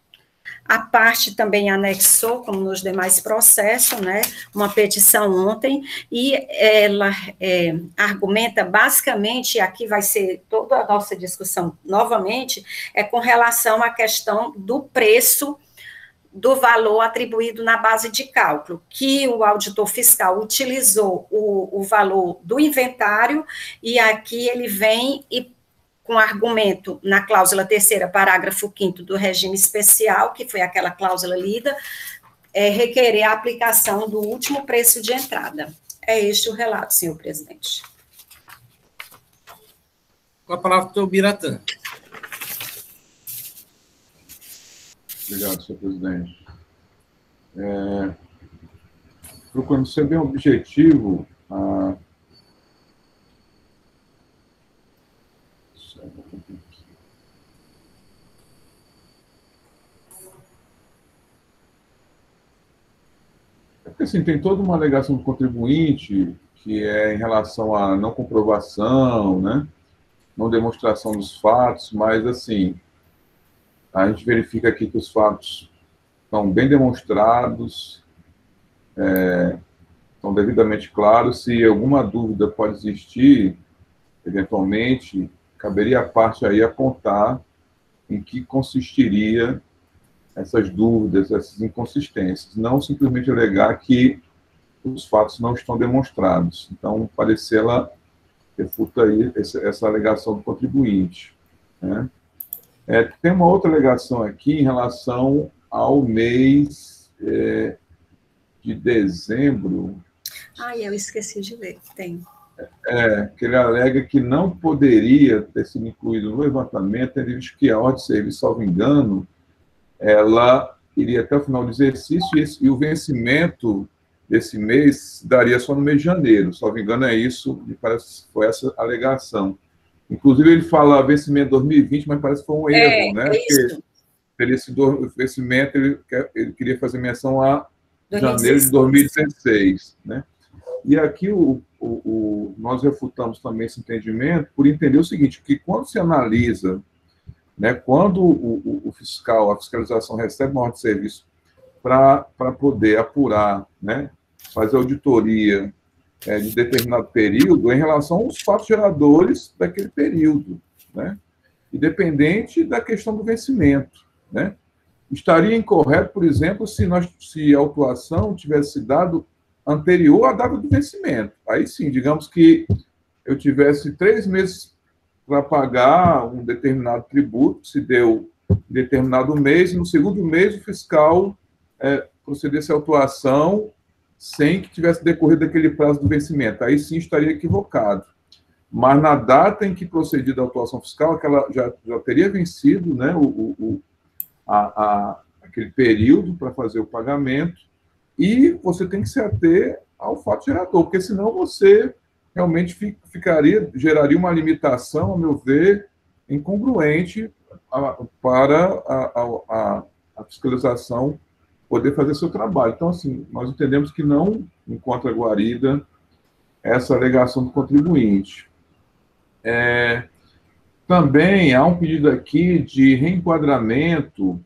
A parte também anexou, como nos demais processos, né, uma petição ontem, e ela argumenta basicamente, e aqui vai ser toda a nossa discussão novamente, com relação à questão do preço do valor atribuído na base de cálculo, que o auditor fiscal utilizou o valor do inventário, e aqui ele vem e com argumento na cláusula 3ª, parágrafo 5º do regime especial, que foi aquela cláusula lida, requerer a aplicação do último preço de entrada. É este o relato, senhor presidente. Com a palavra, doutor Biratã. Obrigado, senhor presidente. Procurando ser bem objetivo, porque, assim, tem toda uma alegação do contribuinte que é em relação à não comprovação, né, não demonstração dos fatos, mas, assim, a gente verifica aqui que os fatos estão bem demonstrados, estão devidamente claros. Se alguma dúvida pode existir, eventualmente, caberia a parte aí apontar em que consistiria essas dúvidas, essas inconsistências, não simplesmente alegar que os fatos não estão demonstrados. Então, o parecer, ela refuta aí essa alegação do contribuinte, né? Tem uma outra alegação aqui em relação ao mês de dezembro. Eu esqueci de ver, tem. Que ele alega que não poderia ter sido incluído no levantamento, tendo visto que a ordem de serviço, salvo engano, ela iria até o final do exercício e o vencimento desse mês daria só no mês de janeiro. Salvo engano, é isso, me parece que foi essa a alegação. Inclusive, ele fala vencimento 2020, mas parece que foi um erro, né? Porque teria sido vencimento, ele queria fazer menção a janeiro de 2016, né? E aqui nós refutamos também esse entendimento por entender o seguinte, que quando se analisa, né, quando o fiscal, a fiscalização recebe uma ordem de serviço para poder apurar, né, fazer auditoria de determinado período em relação aos fatos geradores daquele período, né, independente da questão do vencimento, né. Estaria incorreto, por exemplo, se a autuação tivesse dado anterior à data do vencimento. Aí sim, digamos que eu tivesse 3 meses para pagar um determinado tributo, se deu em determinado mês, e no segundo mês o fiscal procedesse à autuação sem que tivesse decorrido aquele prazo do vencimento. Aí sim estaria equivocado. Mas na data em que procedida a autuação fiscal, aquela já teria vencido, né, aquele período para fazer o pagamento, e você tem que se ater ao fato gerador, porque senão você realmente geraria uma limitação, ao meu ver, incongruente para a fiscalização poder fazer seu trabalho. Então, assim, nós entendemos que não encontra guarida essa alegação do contribuinte. Também há um pedido aqui de reenquadramento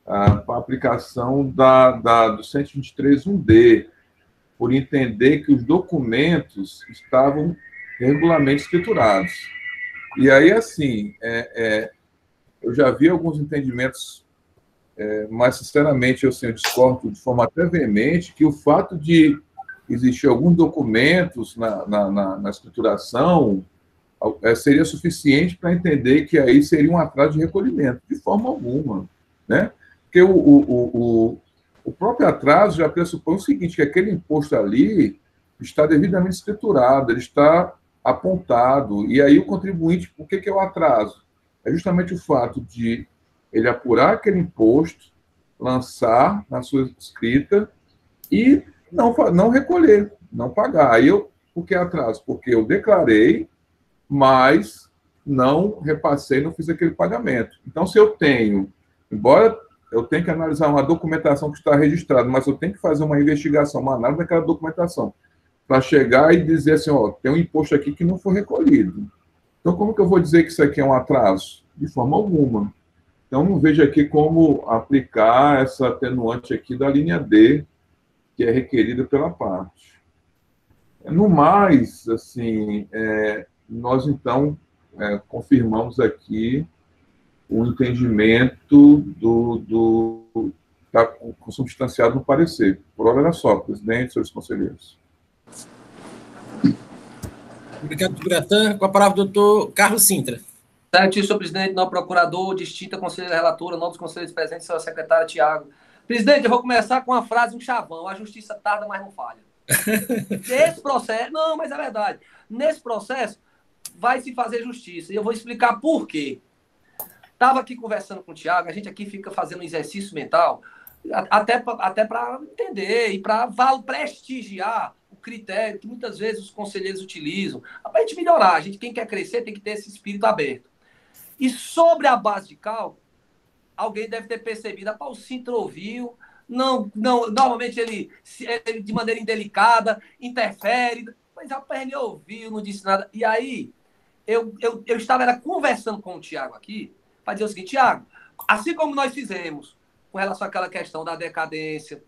para a aplicação do 123.1D, por entender que os documentos estavam regularmente escriturados. E aí, assim, eu já vi alguns entendimentos, mas, sinceramente, eu discordo de forma até veemente que o fato de existir alguns documentos na escrituração seria suficiente para entender que aí seria um atraso de recolhimento, de forma alguma, né? Porque o próprio atraso já pressupõe o seguinte, que aquele imposto ali está devidamente escriturado, ele está apontado, e aí o contribuinte, por que é o atraso? É justamente o fato de ele apurar aquele imposto, lançar na sua escrita e não recolher, não pagar. Aí por que atraso? Porque eu declarei, mas não repassei, não fiz aquele pagamento. Então, se eu tenho, embora eu tenha que analisar uma documentação que está registrada, mas eu tenho que fazer uma investigação, uma análise daquela documentação, para chegar e dizer assim, tem um imposto aqui que não foi recolhido. Então, como que eu vou dizer que isso aqui é um atraso? De forma alguma. Então, não vejo aqui como aplicar essa atenuante aqui da linha D, que é requerida pela parte. No mais, assim, nós, então, confirmamos aqui o entendimento está consubstanciado no parecer. Por hora era só, presidente, senhores conselheiros. Obrigado, doutor Biratã. Com a palavra, doutor Carlos Sintra. Certo, senhor presidente, novo procurador, distinta conselheira relatora, novos conselheiros presentes, senhor secretário Tiago. Presidente, eu vou começar com uma frase, um chavão. A justiça tarda, mas não falha. Nesse processo... Não, mas é verdade. Nesse processo, vai se fazer justiça. E eu vou explicar por quê. Estava aqui conversando com o Tiago, a gente aqui fica fazendo um exercício mental, até para entender e para prestigiar o critério que muitas vezes os conselheiros utilizam. Para a gente melhorar, quem quer crescer tem que ter esse espírito aberto. E sobre a base de cálculo, alguém deve ter percebido, o Sintra ouviu, normalmente ele, de maneira indelicada, interfere, mas ele ouviu, não disse nada. E aí, eu estava conversando com o Tiago aqui, para dizer o seguinte, Tiago, assim como nós fizemos com relação àquela questão da decadência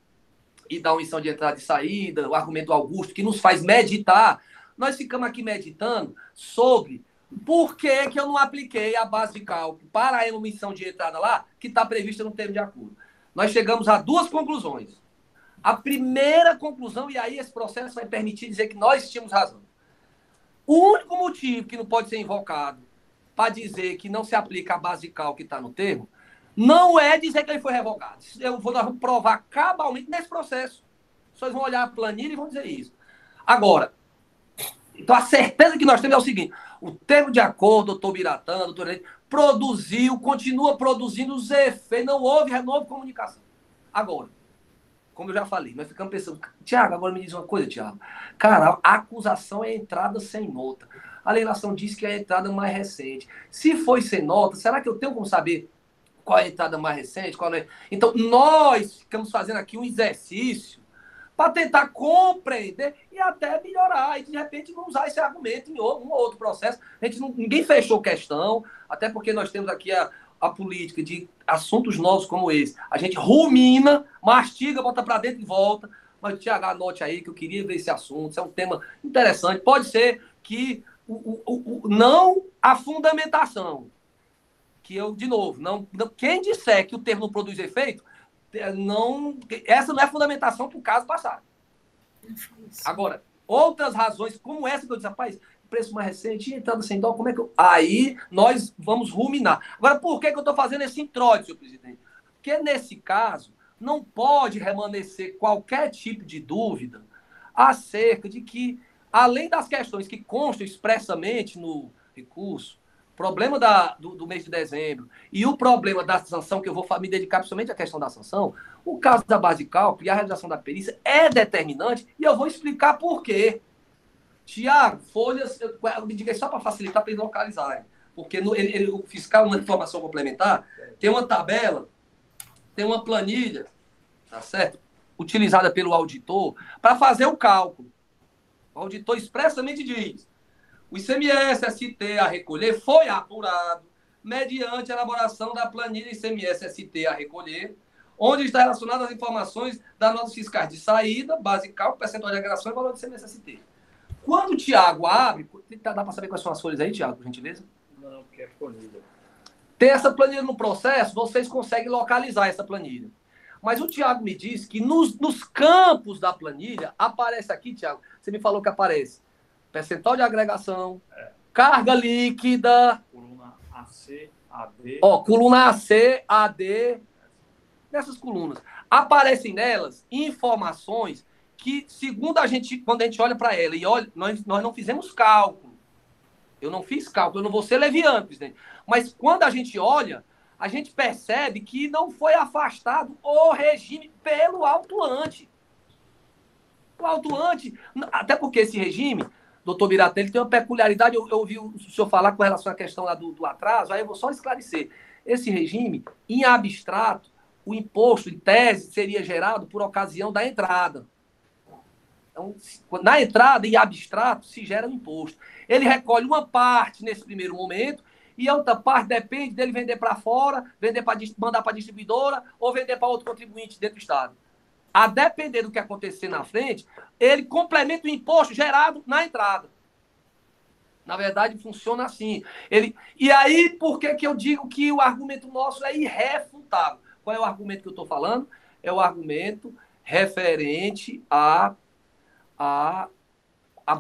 e da omissão de entrada e saída, o argumento do Augusto, que nos faz meditar, nós ficamos aqui meditando sobre por que eu não apliquei a base de cálculo para a omissão de entrada lá, que está prevista no termo de acordo. Nós chegamos a duas conclusões. A primeira conclusão, e aí esse processo vai permitir dizer que nós tínhamos razão. O único motivo que não pode ser invocado para dizer que não se aplica a base de cálculo que está no termo, não é dizer que ele foi revogado. Nós vamos provar cabalmente nesse processo. Vocês vão olhar a planilha e vão dizer isso. Agora, então a certeza que nós temos é o seguinte, o termo de acordo, doutor Biratã, doutor Leite, continua produzindo os efeitos, não houve comunicação. Agora, como eu já falei, nós ficamos pensando, Tiago, agora me diz uma coisa, Tiago. Cara, a acusação é entrada sem nota. A legislação diz que é a entrada mais recente. Se foi sem nota, será que eu tenho como saber qual é a entrada mais recente? Qual é? Então, nós ficamos fazendo aqui um exercício para tentar compreender e até melhorar. E, de repente, não usar esse argumento em um ou outro processo. Ninguém fechou questão, até porque nós temos aqui a política de assuntos novos como esse. A gente rumina, mastiga, bota para dentro e volta. Mas, Tiago, anote aí que eu queria ver esse assunto. Isso é um tema interessante. Pode ser que não a fundamentação, que eu, de novo, quem disser que o termo não produz efeito, essa não é a fundamentação para o caso passado. Agora, outras razões, como essa que eu disse, rapaz, preço mais recente, entrada sem dó, como é que eu... Aí nós vamos ruminar. Agora, por que eu estou fazendo esse introito, senhor presidente? Porque nesse caso, não pode remanescer qualquer tipo de dúvida acerca de que, além das questões que constam expressamente no recurso, o problema do mês de dezembro e o problema da sanção, que eu vou me dedicar principalmente à questão da sanção, o caso da base de cálculo e a realização da perícia é determinante e eu vou explicar por quê. Tiago, folhas, eu me diga só para facilitar para eles localizarem, porque o fiscal, uma informação complementar, tem uma tabela, tem uma planilha, tá certo? Utilizada pelo auditor para fazer o cálculo. O auditor expressamente diz: o ICMS-ST a recolher foi apurado mediante a elaboração da planilha ICMS-ST a recolher, onde está relacionada as informações das notas fiscais de saída, base de cálculo, percentual de agregação e valor do ICMS-ST. Quando o Tiago abre, dá para saber quais são as folhas aí, Tiago, por gentileza? Não, porque é planilha. Tem essa planilha no processo, vocês conseguem localizar essa planilha. Mas o Tiago me disse que nos campos da planilha, aparece aqui, Tiago, você me falou que aparece percentual de agregação, carga líquida... Coluna AC, AD... coluna AC, AD... Nessas colunas. Aparecem nelas informações que, segundo a gente, quando a gente olha para ela, e olha, nós não fizemos cálculo. Eu não fiz cálculo, eu não vou ser leviano, presidente. Mas quando a gente olha, a gente percebe que não foi afastado o regime pelo autuante. O autuante, até porque esse regime, doutor Biratã, ele tem uma peculiaridade, eu ouvi o senhor falar com relação à questão lá do atraso, aí eu vou só esclarecer. Esse regime, em abstrato, o imposto, em tese, seria gerado por ocasião da entrada. Então, na entrada, em abstrato, se gera o imposto. Ele recolhe uma parte nesse primeiro momento e a outra parte depende dele vender para fora, mandar para a distribuidora ou vender para outro contribuinte dentro do Estado. A depender do que acontecer na frente, ele complementa o imposto gerado na entrada. Na verdade, funciona assim. E aí, por que eu digo que o argumento nosso é irrefutável? Qual é o argumento que eu estou falando? É o argumento referente à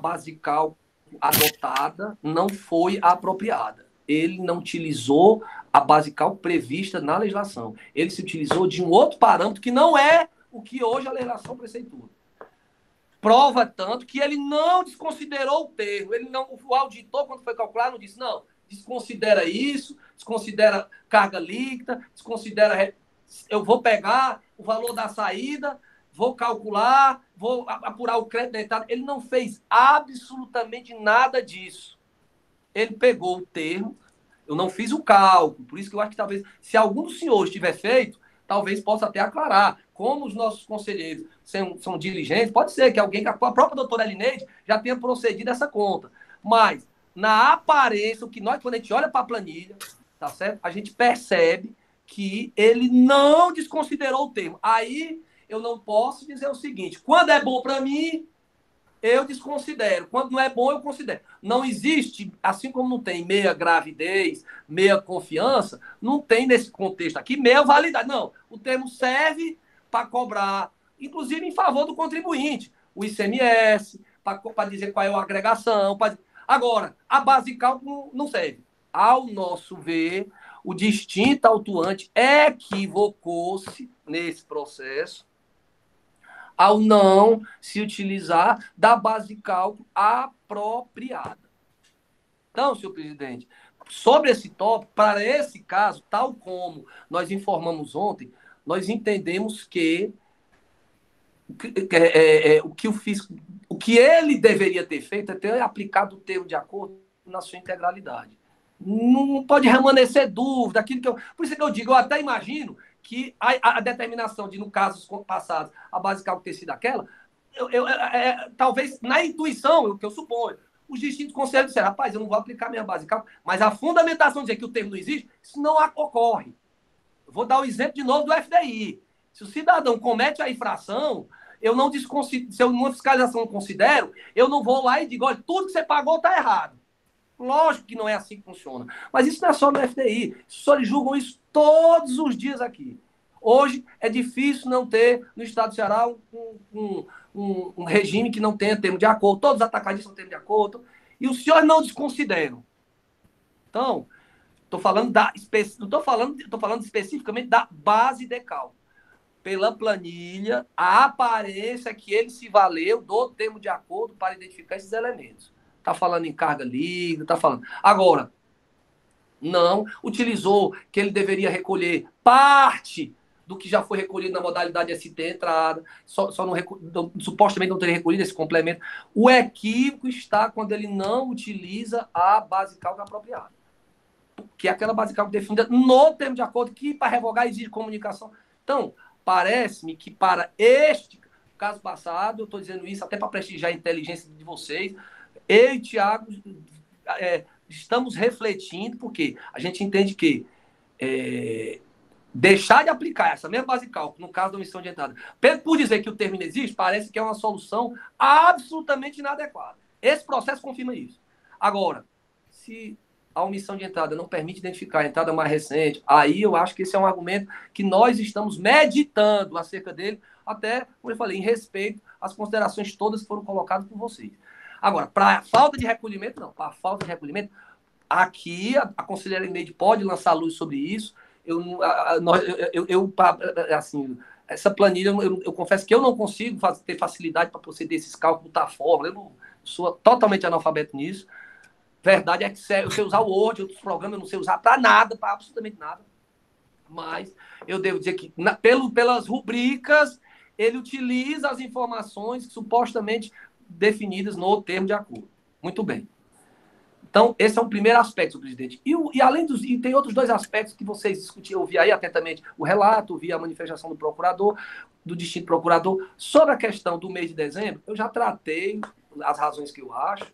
base de cálculo adotada não foi apropriada. Ele não utilizou a base de cálculo prevista na legislação. Ele se utilizou de um outro parâmetro que não é o que hoje a legislação preceitua. Prova tanto que ele não desconsiderou o termo. O auditor, quando foi calcular, não disse, não, desconsidera isso, desconsidera carga líquida, desconsidera... Eu vou pegar o valor da saída, vou calcular, vou apurar o crédito da entrada. Ele não fez absolutamente nada disso. Ele pegou o termo, eu não fiz o cálculo, por isso que eu acho que talvez, se algum dos senhores tiver feito, talvez possa até aclarar. Como os nossos conselheiros são diligentes, pode ser que alguém, a própria doutora Elineide, já tenha procedido essa conta. Mas, na aparência, quando a gente olha para a planilha, tá certo? A gente percebe que ele não desconsiderou o termo. Aí, eu não posso dizer o seguinte, quando é bom para mim, eu desconsidero. Quando não é bom, eu considero. Não existe, assim como não tem meia gravidez, meia confiança, não tem nesse contexto aqui meia validade. Não, o termo serve para cobrar, inclusive em favor do contribuinte, o ICMS, para dizer qual é a agregação. Agora, a base de cálculo não serve. Ao nosso ver, o distinto autuante equivocou-se nesse processo ao não se utilizar da base de cálculo apropriada. Então, senhor presidente, sobre esse tópico, para esse caso, tal como nós informamos ontem, nós entendemos que o que ele deveria ter feito é ter aplicado o termo de acordo na sua integralidade. Não pode remanescer dúvida. Por isso que eu digo, eu até imagino que a determinação de, no casos passados, a base de cálculo ter sido aquela, talvez, na intuição, o que eu suponho, os distintos conselheiros disseram, rapaz, eu não vou aplicar minha base de cálculo, mas a fundamentação de dizer que o termo não existe, isso não ocorre. Eu vou dar o exemplo de novo do FDI. Se o cidadão comete a infração, eu não desconsidero, se eu numa fiscalização não considero, eu não vou lá e digo, olha, tudo que você pagou está errado. Lógico que não é assim que funciona. Mas isso não é só no FDI. Os senhores julgam isso todos os dias aqui. Hoje é difícil não ter no estado do Ceará um regime que não tenha termo de acordo. Todos os atacadistas não têm termo de acordo. E os senhores não desconsideram. Então, estou falando especificamente da base de cálculo. Pela planilha, a aparência que ele se valeu do termo de acordo para identificar esses elementos. Está falando em carga líquida, está falando. Agora, não utilizou que ele deveria recolher parte do que já foi recolhido na modalidade ST entrada, supostamente não teria recolhido esse complemento. O equívoco está quando ele não utiliza a base de cálculo apropriada. Que é aquela base de cálculo definida no termo de acordo, que para revogar exige comunicação. Então, parece-me que para este caso passado, eu estou dizendo isso até para prestigiar a inteligência de vocês, eu e Tiago estamos refletindo, porque a gente entende que deixar de aplicar essa mesma base de cálculo, no caso da omissão de entrada, por dizer que o termo não existe, parece que é uma solução absolutamente inadequada. Esse processo confirma isso. Agora, se a omissão de entrada não permite identificar a entrada mais recente, aí eu acho que esse é um argumento que nós estamos meditando acerca dele, até, como eu falei, em respeito às considerações todas que foram colocadas por vocês. Agora, para falta de recolhimento, não. Para falta de recolhimento, aqui a conselheira Elineide pode lançar luz sobre isso. Assim, essa planilha, eu confesso que eu não consigo ter facilidade para proceder esses cálculos da fórmula. Eu não sou totalmente analfabeto nisso. Verdade é que eu sei usar o Word, outros programas eu não sei usar para nada, para absolutamente nada. Mas eu devo dizer que, pelas rubricas, ele utiliza as informações supostamente definidas no termo de acordo. Muito bem. Então, esse é um primeiro aspecto, senhor presidente. E tem outros dois aspectos que vocês discutiram, eu vi aí atentamente o relato, vi a manifestação do procurador, do distinto procurador. Sobre a questão do mês de dezembro, eu já tratei as razões que eu acho.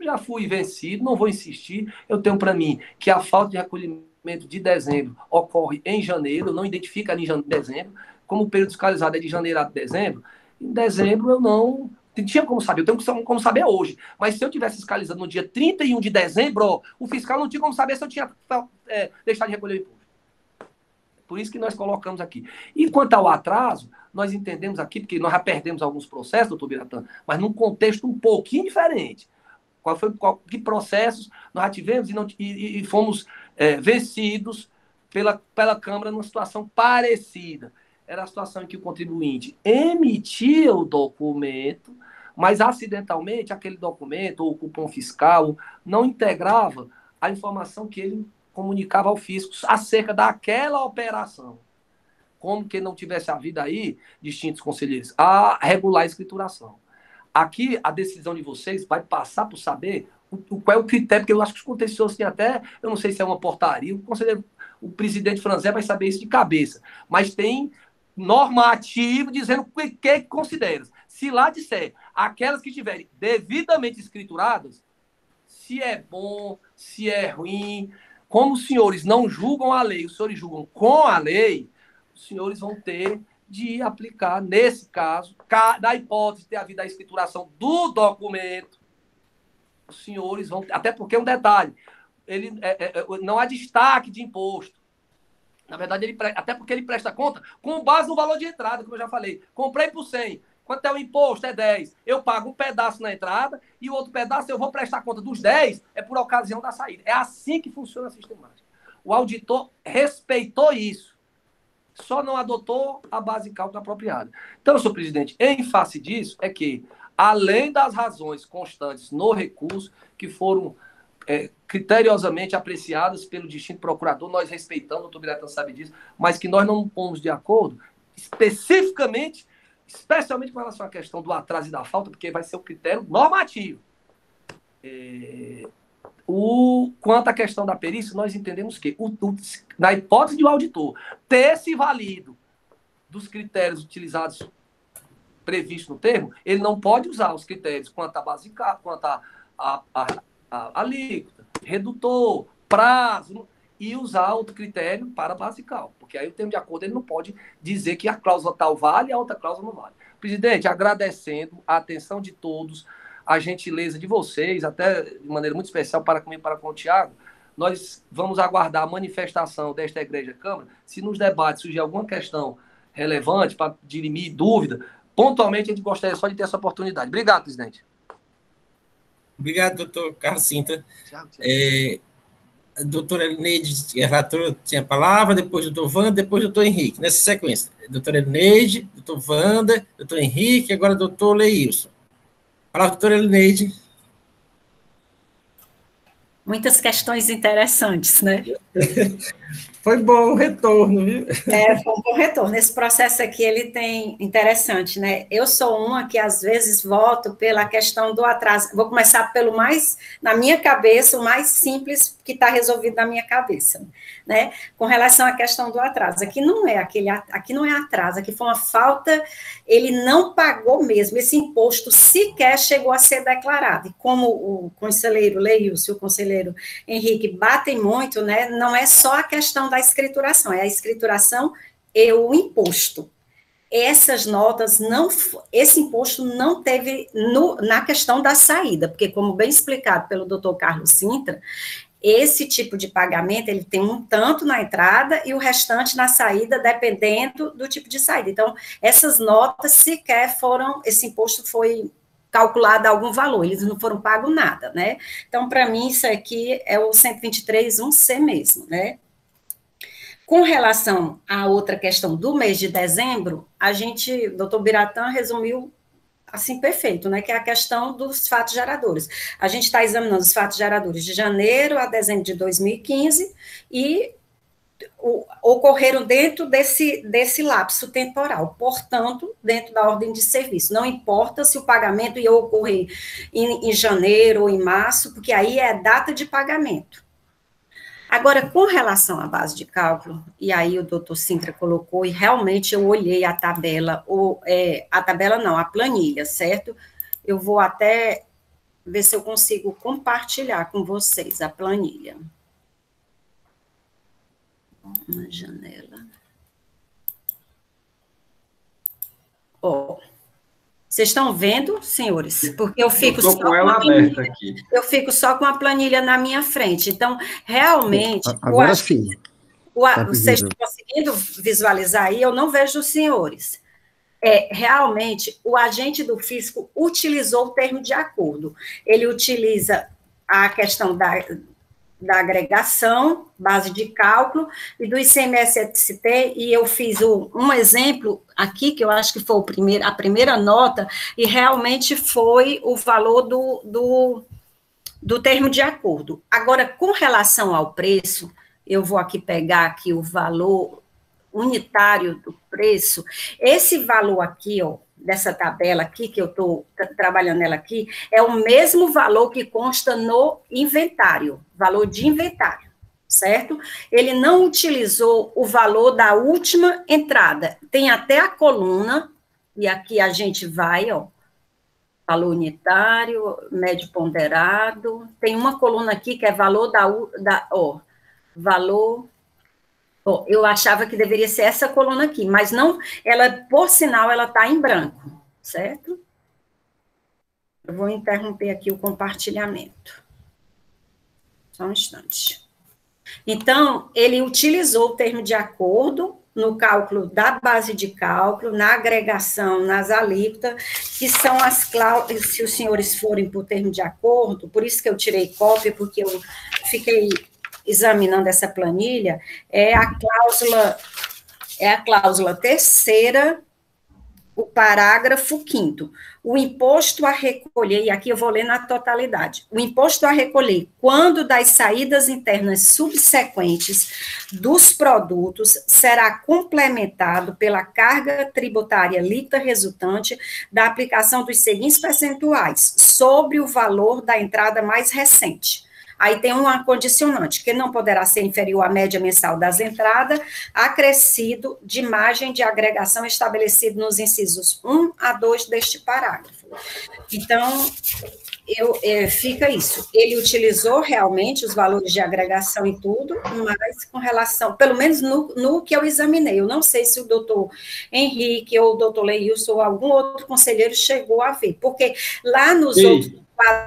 Já fui vencido, não vou insistir. Eu tenho para mim que a falta de recolhimento de dezembro ocorre em janeiro, não identifica ali em dezembro. Como o período fiscalizado é de janeiro a dezembro, em dezembro eu não tinha como saber, eu tenho como saber hoje. Mas se eu tivesse fiscalizando no dia 31 de dezembro, ó, o fiscal não tinha como saber se eu tinha deixado de recolher o imposto. Por isso que nós colocamos aqui. E quanto ao atraso, nós entendemos aqui, porque nós já perdemos alguns processos, doutor Biratã, mas num contexto um pouquinho diferente. Que processos nós já tivemos e fomos vencidos pela Câmara numa situação parecida. Era a situação em que o contribuinte emitia o documento, mas acidentalmente aquele documento ou o cupom fiscal não integrava a informação que ele comunicava ao fisco acerca daquela operação. Como que não tivesse havido aí, distintos conselheiros, a regular a escrituração. Aqui, a decisão de vocês vai passar por saber qual é o critério, porque eu acho que os contenciosos têm até, eu não sei se é uma portaria, o presidente Franzé vai saber isso de cabeça, mas tem normativo dizendo o que considera. Se lá disser aquelas que estiverem devidamente escrituradas, se é bom, se é ruim, como os senhores não julgam a lei, os senhores julgam com a lei, os senhores vão ter de aplicar, nesse caso, na hipótese de ter havido a escrituração do documento, os senhores vão... Até porque, um detalhe, não há destaque de imposto. Na verdade, até porque ele presta conta com base no valor de entrada, como eu já falei. Comprei por 100. Quanto é o imposto? É 10. Eu pago um pedaço na entrada e o outro pedaço eu vou prestar conta dos 10, é por ocasião da saída. É assim que funciona a sistemática. O auditor respeitou isso. Só não adotou a base de cálculo apropriada. Então, senhor presidente, em face disso, é que, além das razões constantes no recurso, que foram criteriosamente apreciadas pelo distinto procurador, nós respeitamos, o doutor Biratã sabe disso, mas que nós não pomos de acordo, especialmente com relação à questão do atraso e da falta, porque vai ser o critério normativo. Quanto à questão da perícia, nós entendemos que, na hipótese de o auditor ter se valido dos critérios utilizados, previstos no termo, ele não pode usar os critérios quanto à base, quanto a alíquota, redutor, prazo, e usar outro critério para basical. Porque aí o termo de acordo ele não pode dizer que a cláusula tal vale e a outra cláusula não vale. Presidente, agradecendo a atenção de todos, a gentileza de vocês, até de maneira muito especial para comigo e para com o Tiago, nós vamos aguardar a manifestação desta Igreja Câmara. Se nos debates surgir alguma questão relevante para dirimir dúvida, pontualmente a gente gostaria só de ter essa oportunidade. Obrigado, presidente. Obrigado, doutor Carlos Sintra. A doutora Elineide, relatora, tinha a palavra, depois o doutor Wanda, depois o doutor Henrique, nessa sequência. Doutora Elineide, doutor Wanda, doutor Henrique, agora doutor Leilson. Palavra, doutora Elineide. Muitas questões interessantes, né? Foi bom o retorno, viu? Foi um bom retorno. Esse processo aqui, ele tem interessante, né? Eu sou uma que, às vezes, voto pela questão do atraso. Vou começar pelo mais, na minha cabeça, o mais simples que está resolvido na minha cabeça, né? Com relação à questão do atraso. Aqui não é atraso, aqui foi uma falta, ele não pagou mesmo, esse imposto sequer chegou a ser declarado. E como o conselheiro Leilson e o conselheiro Henrique batem muito, né? Não é só a questão da escrituração, é a escrituração e o imposto. Essas notas esse imposto não teve na questão da saída, porque, como bem explicado pelo doutor Carlos Sintra, esse tipo de pagamento, ele tem um tanto na entrada e o restante na saída, dependendo do tipo de saída. Então, essas notas sequer esse imposto foi calculado algum valor, eles não foram pagos nada, né? Então, para mim, isso aqui é o 123.1c mesmo, né? Com relação à outra questão do mês de dezembro, o doutor Biratã resumiu assim, perfeito, né, que é a questão dos fatos geradores. A gente está examinando os fatos geradores de janeiro a dezembro de 2015 e ocorreram dentro desse lapso temporal, portanto, dentro da ordem de serviço. Não importa se o pagamento ia ocorrer em janeiro ou em março, porque aí é a data de pagamento. Agora, com relação à base de cálculo, e aí o doutor Sintra colocou, e realmente eu olhei a tabela, a planilha, certo? Eu vou até ver se eu consigo compartilhar com vocês a planilha. Uma janela. Ó, vocês estão vendo, senhores? Porque eu fico só com ela aberta aqui. Eu fico só com a planilha na minha frente. Então, realmente, agora sim. Vocês estão conseguindo visualizar aí? Eu não vejo os senhores. Realmente, o agente do fisco utilizou o termo de acordo. Ele utiliza a questão da agregação, base de cálculo, e do ICMS-ST, e eu fiz um exemplo aqui, que eu acho que foi a primeira nota, e realmente foi o valor do termo de acordo. Agora, com relação ao preço, eu vou aqui pegar aqui o valor unitário do preço, esse valor aqui, ó, dessa tabela aqui, que eu estou trabalhando nela aqui, é o mesmo valor que consta no inventário, valor de inventário, certo? Ele não utilizou o valor da última entrada, tem até a coluna, e aqui a gente vai, ó, valor unitário, médio ponderado, tem uma coluna aqui que é valor valor... Bom, eu achava que deveria ser essa coluna aqui, mas não, ela, por sinal, ela está em branco, certo? Eu vou interromper aqui o compartilhamento. Só um instante. Então, ele utilizou o termo de acordo no cálculo da base de cálculo, na agregação, nas alíquotas, que são as cláusulas, se os senhores forem por termo de acordo, por isso que eu tirei cópia, porque eu fiquei examinando essa planilha, é a cláusula terceira, o parágrafo 5º. O imposto a recolher, e aqui eu vou ler na totalidade, o imposto a recolher quando das saídas internas subsequentes dos produtos será complementado pela carga tributária líquida resultante da aplicação dos seguintes percentuais sobre o valor da entrada mais recente. Aí tem uma condicionante, que não poderá ser inferior à média mensal das entradas, acrescido de margem de agregação estabelecido nos incisos 1 a 2 deste parágrafo. Então, fica isso. Ele utilizou realmente os valores de agregação e tudo, mas com relação, pelo menos no que eu examinei, eu não sei se o doutor Henrique ou o doutor Leilson ou algum outro conselheiro chegou a ver, porque lá nos outros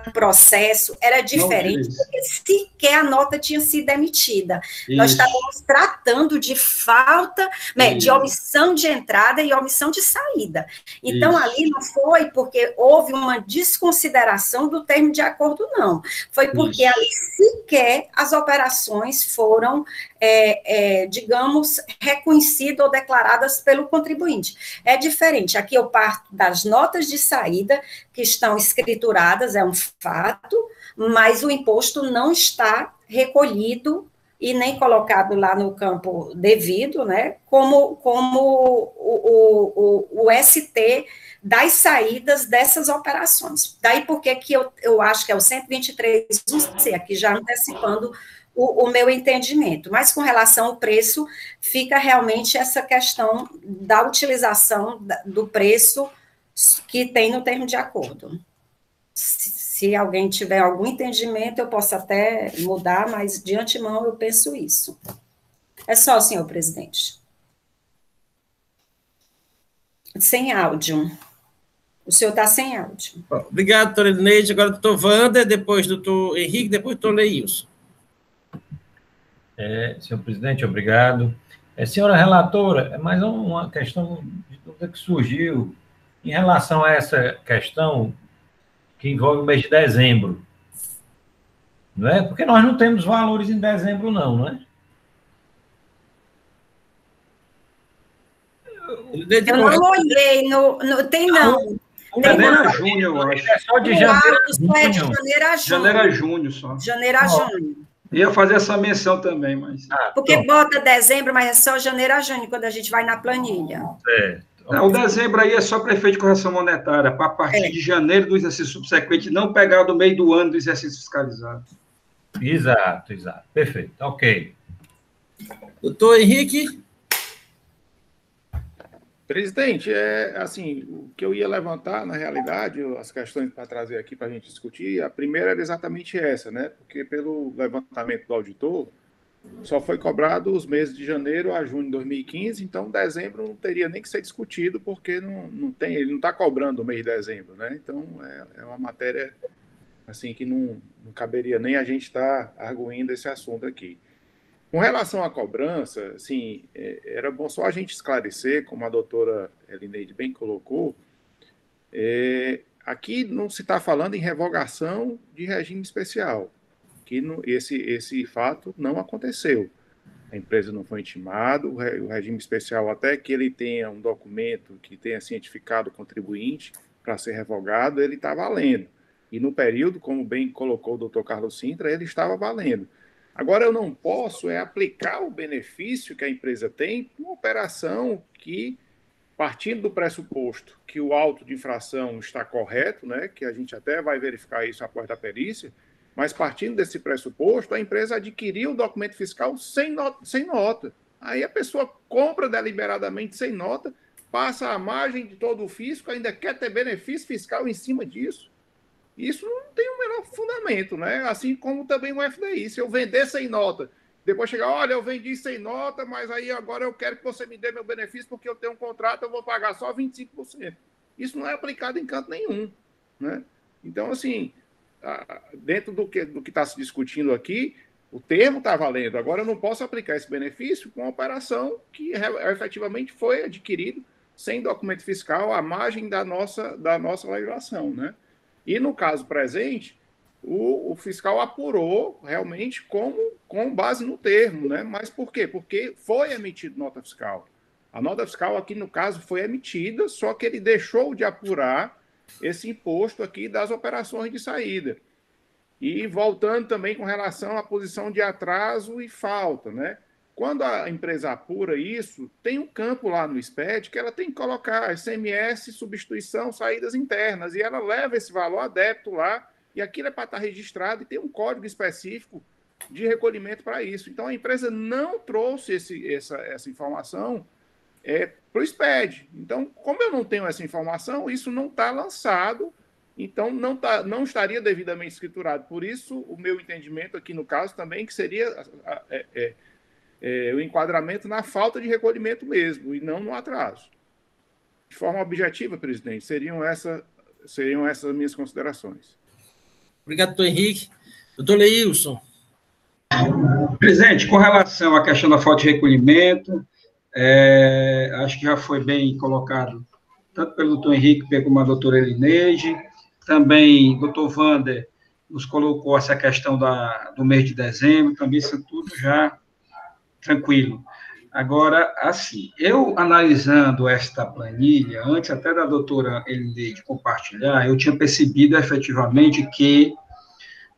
o processo era diferente, porque sequer a nota tinha sido emitida. Isso. Nós estávamos tratando de falta, né, de omissão de entrada e omissão de saída. Então, ali não foi porque houve uma desconsideração do termo de acordo, não. Foi porque ali sequer as operações foram, digamos, reconhecidas ou declaradas pelo contribuinte. É diferente. Aqui eu parto das notas de saída, que estão escrituradas, é um fato, mas o imposto não está recolhido e nem colocado lá no campo devido, né, como o ST das saídas dessas operações. Daí porque que eu acho que é o 123.1c, aqui já antecipando o meu entendimento. Mas com relação ao preço, fica realmente essa questão da utilização do preço que tem no termo de acordo. Se alguém tiver algum entendimento, eu posso até mudar, mas de antemão eu penso isso. É só, senhor presidente. Sem áudio. O senhor está sem áudio. Obrigado, doutora Elineide. Agora, doutor Wander, depois doutor Henrique, depois doutor Leilson. Senhor presidente, obrigado. Senhora relatora, é mais uma questão de dúvida que surgiu em relação a essa questão que envolve o mês de dezembro, não é? Porque nós não temos valores em dezembro, não é? Eu não olhei, tem não. Janeiro a junho, eu acho. É só de janeiro a junho. Janeiro a junho só. Janeiro a junho. Ia fazer essa menção também, mas... Porque bota dezembro, mas é só janeiro a junho, quando a gente vai na planilha. Não, o dezembro aí é só para efeito de correção monetária, para a partir de janeiro do exercício subsequente, não pegar do meio do ano do exercício fiscalizado. Exato. Perfeito, ok. Doutor Henrique? Presidente, assim, o que eu ia levantar, na realidade, as questões para trazer aqui para a gente discutir, a primeira era exatamente essa, né? Porque pelo levantamento do auditor, só foi cobrado os meses de janeiro a junho de 2015, então dezembro não teria nem que ser discutido, porque não tem, ele não está cobrando o mês de dezembro, né? Então, é uma matéria, assim, que não caberia nem a gente estar arguindo esse assunto aqui. Com relação à cobrança, assim, era bom só a gente esclarecer, como a doutora Elineide bem colocou, aqui não se está falando em revogação de regime especial, que esse fato não aconteceu. A empresa não foi intimada, o regime especial, até que ele tenha um documento que tenha cientificado o contribuinte para ser revogado, ele está valendo. E no período, como bem colocou o doutor Carlos Sintra, ele estava valendo. Agora, eu não posso aplicar o benefício que a empresa tem numa operação que, partindo do pressuposto que o auto de infração está correto, né, que a gente até vai verificar isso após da perícia, mas partindo desse pressuposto, a empresa adquiriu o documento fiscal sem nota. Aí a pessoa compra deliberadamente sem nota, passa a margem de todo o fisco, ainda quer ter benefício fiscal em cima disso. Isso não tem o menor fundamento, né? Assim como também o FDI. Se eu vender sem nota, depois chegar, olha, eu vendi sem nota, mas aí agora eu quero que você me dê meu benefício porque eu tenho um contrato, eu vou pagar só 25%. Isso não é aplicado em canto nenhum, né? Então, assim, dentro do que está se discutindo aqui, o termo está valendo. Agora eu não posso aplicar esse benefício com uma operação que efetivamente foi adquirido sem documento fiscal à margem da nossa legislação, né? E no caso presente, o fiscal apurou realmente com base no termo, né? Mas por quê? Porque foi emitida nota fiscal. A nota fiscal aqui, no caso, foi emitida, só que ele deixou de apurar esse imposto aqui das operações de saída. E voltando também com relação à posição de atraso e falta, né? Quando a empresa apura isso, tem um campo lá no SPED que ela tem que colocar SMS, substituição, saídas internas, e ela leva esse valor a débito lá, e aquilo é para estar registrado, e tem um código específico de recolhimento para isso. Então, a empresa não trouxe essa informação para o SPED. Então, como eu não tenho essa informação, isso não está lançado, então não estaria devidamente escriturado. Por isso, o meu entendimento aqui no caso também, que seria o enquadramento na falta de recolhimento mesmo, e não no atraso. De forma objetiva, presidente, seriam essas minhas considerações. Obrigado, doutor Henrique. Doutor Leilson. Presidente, com relação à questão da falta de recolhimento, acho que já foi bem colocado, tanto pelo doutor Henrique como a doutora Elineide, também o doutor Wander nos colocou essa questão do mês de dezembro, também isso tudo já tranquilo. Agora, assim, eu analisando esta planilha, antes até da doutora Elineide compartilhar, eu tinha percebido efetivamente que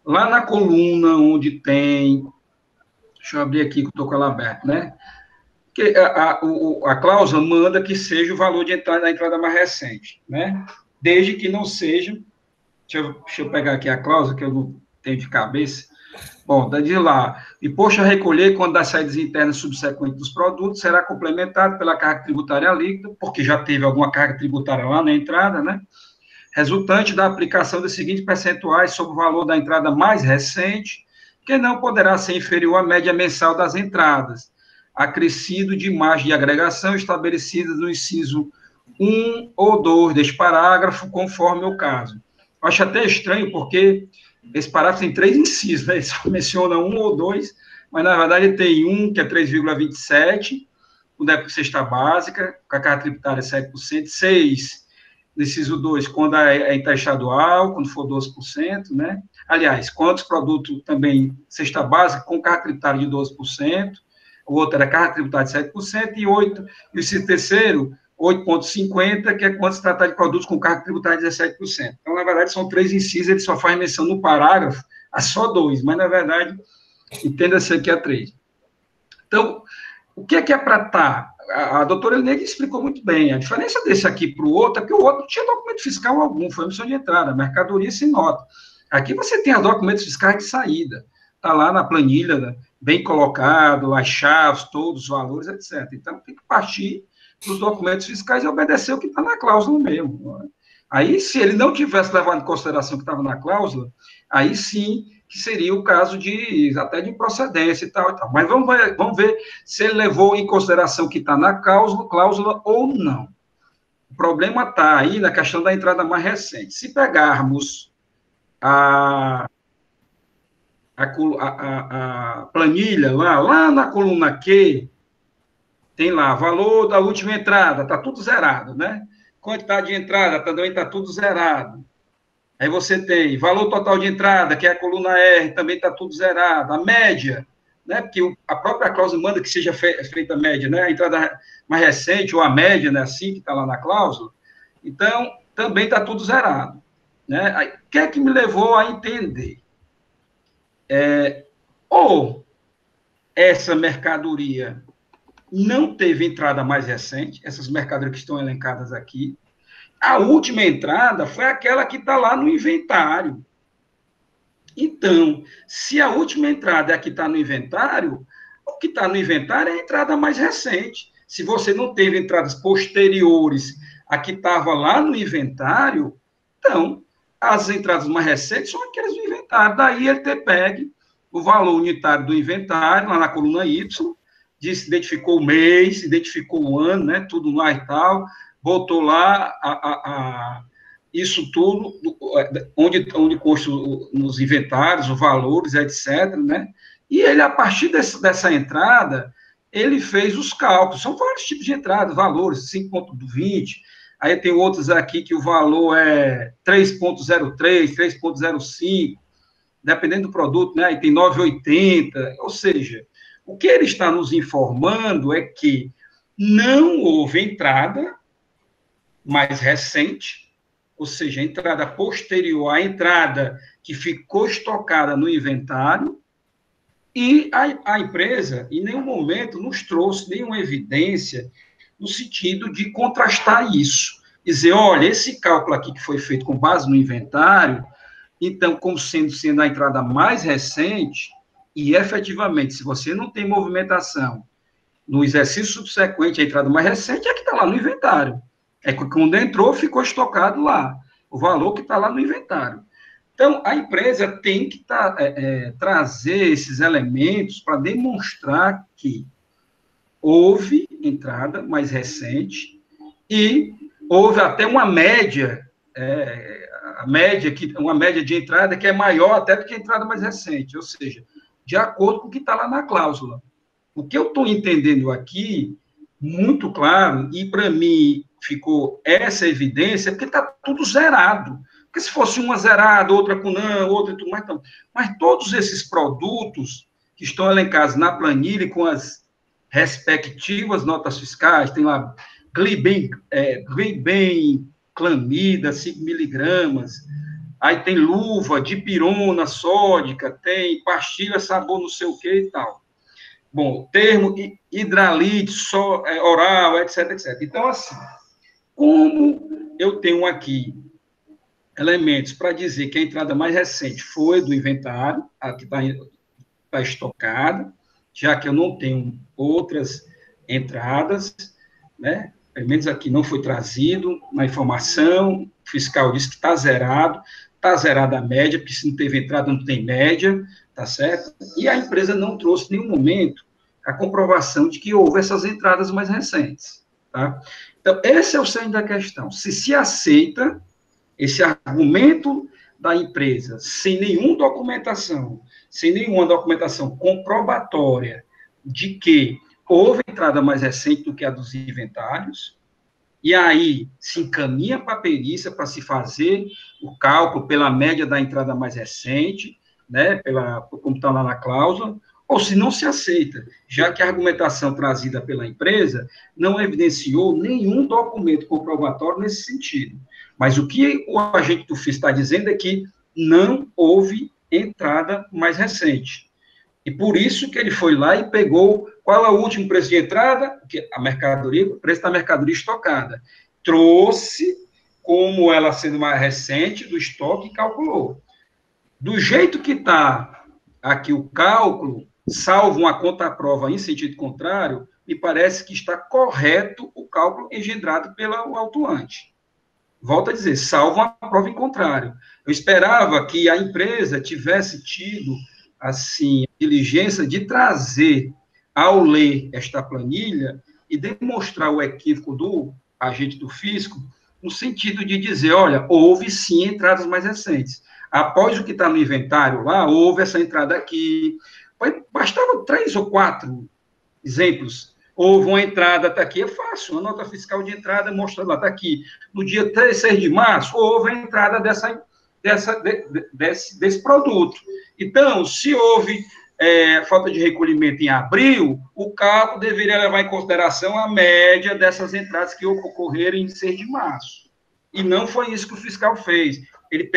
lá na coluna onde tem, deixa eu abrir aqui que eu estou com ela aberta, né? Que a cláusula manda que seja o valor de entrada da entrada mais recente, né? Desde que não seja, deixa eu pegar aqui a cláusula, que eu não tenho de cabeça. Bom, de lá, imposto a recolher quando das saídas internas subsequentes dos produtos será complementado pela carga tributária líquida, porque já teve alguma carga tributária lá na entrada, né? Resultante da aplicação dos seguintes percentuais sobre o valor da entrada mais recente, que não poderá ser inferior à média mensal das entradas, acrescido de margem de agregação estabelecidas no inciso 1 ou 2 deste parágrafo, conforme o caso. Acho até estranho, porque esse parágrafo tem 3 incisos, né? Ele só menciona 1 ou 2, mas, na verdade, tem 1, que é 3,27, o da cesta básica, com a carga tributária 7%, 6, inciso 2, quando é interestadual, quando for 12%, né? Aliás, quantos produtos também cesta básica com carga tributária de 12%, o outro era carga tributária de 7%, e 8, e o inciso terceiro, 8,50, que é quando se trata de produtos com carga tributária de 17%. Então, na verdade, são 3 incisos, ele só faz menção no parágrafo a só 2, mas, na verdade, entenda-se aqui a 3. Então, o que é para estar? A doutora Elineide explicou muito bem. A diferença desse aqui para o outro é que o outro não tinha documento fiscal algum, foi emissão de entrada, mercadoria sem nota. Aqui você tem os documentos fiscais de saída. Está lá na planilha, né, bem colocado, as chaves, todos os valores, etc. Então, tem que partir dos documentos fiscais e obedecer o que está na cláusula mesmo. Aí, se ele não tivesse levado em consideração o que estava na cláusula, aí sim que seria o caso até de improcedência e tal, e tal. Mas vamos ver se ele levou em consideração o que está na cláusula ou não. O problema está aí na questão da entrada mais recente. Se pegarmos a planilha lá na coluna Q, tem lá, valor da última entrada, está tudo zerado, né? Quantidade de entrada também está tudo zerado. Aí você tem valor total de entrada, que é a coluna R, também está tudo zerado. A média, né? Porque a própria cláusula manda que seja feita a média, né? A entrada mais recente, ou a média, né? Assim que está lá na cláusula. Então, também está tudo zerado. Né? Aí, o que é que me levou a entender? Ou essa mercadoria não teve entrada mais recente, essas mercadorias que estão elencadas aqui. A última entrada foi aquela que está lá no inventário. Então, se a última entrada é a que está no inventário, o que está no inventário é a entrada mais recente. Se você não teve entradas posteriores a que estava lá no inventário, então, as entradas mais recentes são aquelas do inventário. Daí ele pegue o valor unitário do inventário, lá na coluna Y, identificou o mês, identificou o ano, né, tudo lá e tal, botou lá isso tudo, onde consta nos inventários, os valores, etc., né? E ele, a partir dessa entrada, ele fez os cálculos. São vários tipos de entrada, valores, 5,20, aí tem outros aqui que o valor é 3,03, 3,05, dependendo do produto, né? Aí tem 9,80, ou seja, o que ele está nos informando é que não houve entrada mais recente, ou seja, a entrada posterior à entrada que ficou estocada no inventário, e a empresa, em nenhum momento, nos trouxe nenhuma evidência no sentido de contrastar isso. Dizer, olha, esse cálculo aqui que foi feito com base no inventário, então, como sendo a entrada mais recente, e efetivamente, se você não tem movimentação no exercício subsequente, a entrada mais recente é que está lá no inventário. É que quando entrou, ficou estocado lá, o valor que está lá no inventário. Então, a empresa tem que trazer esses elementos para demonstrar que houve entrada mais recente e houve até uma média, uma média de entrada que é maior até do que a entrada mais recente, ou seja, de acordo com o que está lá na cláusula. O que eu estou entendendo aqui, muito claro, e para mim ficou essa evidência, porque está tudo zerado. Porque se fosse uma zerada, outra com não, outra e tudo mais, então. Mas todos esses produtos que estão elencados na planilha com as respectivas notas fiscais, tem lá Gliben, clamida, 5 miligramas, aí tem luva, dipirona sódica, tem pastilha, sabor, não sei o que e tal. Bom, termo hidralite, oral, etc, etc. Então, assim, como eu tenho aqui elementos para dizer que a entrada mais recente foi do inventário, a que está estocada, já que eu não tenho outras entradas, né? Pelo menos aqui não foi trazido na informação, o fiscal disse que está zerada a média, porque se não teve entrada, não tem média, tá certo? E a empresa não trouxe em nenhum momento a comprovação de que houve essas entradas mais recentes, tá? Então, esse é o centro da questão. Se aceita esse argumento da empresa sem nenhuma documentação comprobatória de que houve entrada mais recente do que a dos inventários, e aí se encaminha para a perícia para se fazer o cálculo pela média da entrada mais recente, né, como está lá na cláusula, ou se não se aceita, já que a argumentação trazida pela empresa não evidenciou nenhum documento comprobatório nesse sentido. Mas o que o agente do FIS está dizendo é que não houve entrada mais recente. E por isso que ele foi lá e pegou qual é o último preço de entrada, a mercadoria, o preço da mercadoria estocada. Trouxe como ela sendo mais recente do estoque e calculou. Do jeito que está aqui o cálculo, salvo uma contraprova em sentido contrário, me parece que está correto o cálculo engendrado pelo autuante. Volto a dizer, salvo uma prova em contrário. Eu esperava que a empresa tivesse tido, assim, a diligência de trazer, ao ler esta planilha, e demonstrar o equívoco do agente do fisco, no sentido de dizer, olha, houve sim entradas mais recentes. Após o que está no inventário lá, houve essa entrada aqui. Bastava 3 ou 4 exemplos. Houve uma entrada, está aqui, é fácil, a nota fiscal de entrada mostra lá, está aqui. No dia 6 de março, houve a entrada desse produto. Então, se houve falta de recolhimento em abril, o cálculo deveria levar em consideração a média dessas entradas que ocorreram em 6 de março. E não foi isso que o fiscal fez. Ele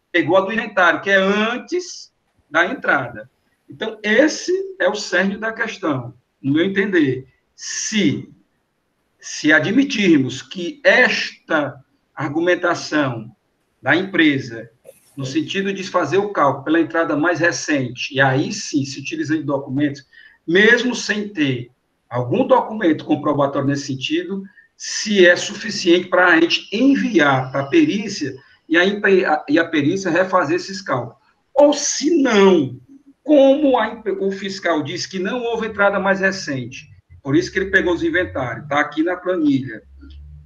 pegou a do inventário, que é antes da entrada. Então, esse é o cerne da questão, no meu entender. Se admitirmos que esta argumentação da empresa, no sentido de fazer o cálculo pela entrada mais recente, e aí sim, se utilizando de documentos, mesmo sem ter algum documento comprobatório nesse sentido, se é suficiente para a gente enviar para a perícia e a perícia refazer esses cálculos. Ou se não, como o fiscal disse que não houve entrada mais recente, por isso que ele pegou os inventários, está aqui na planilha,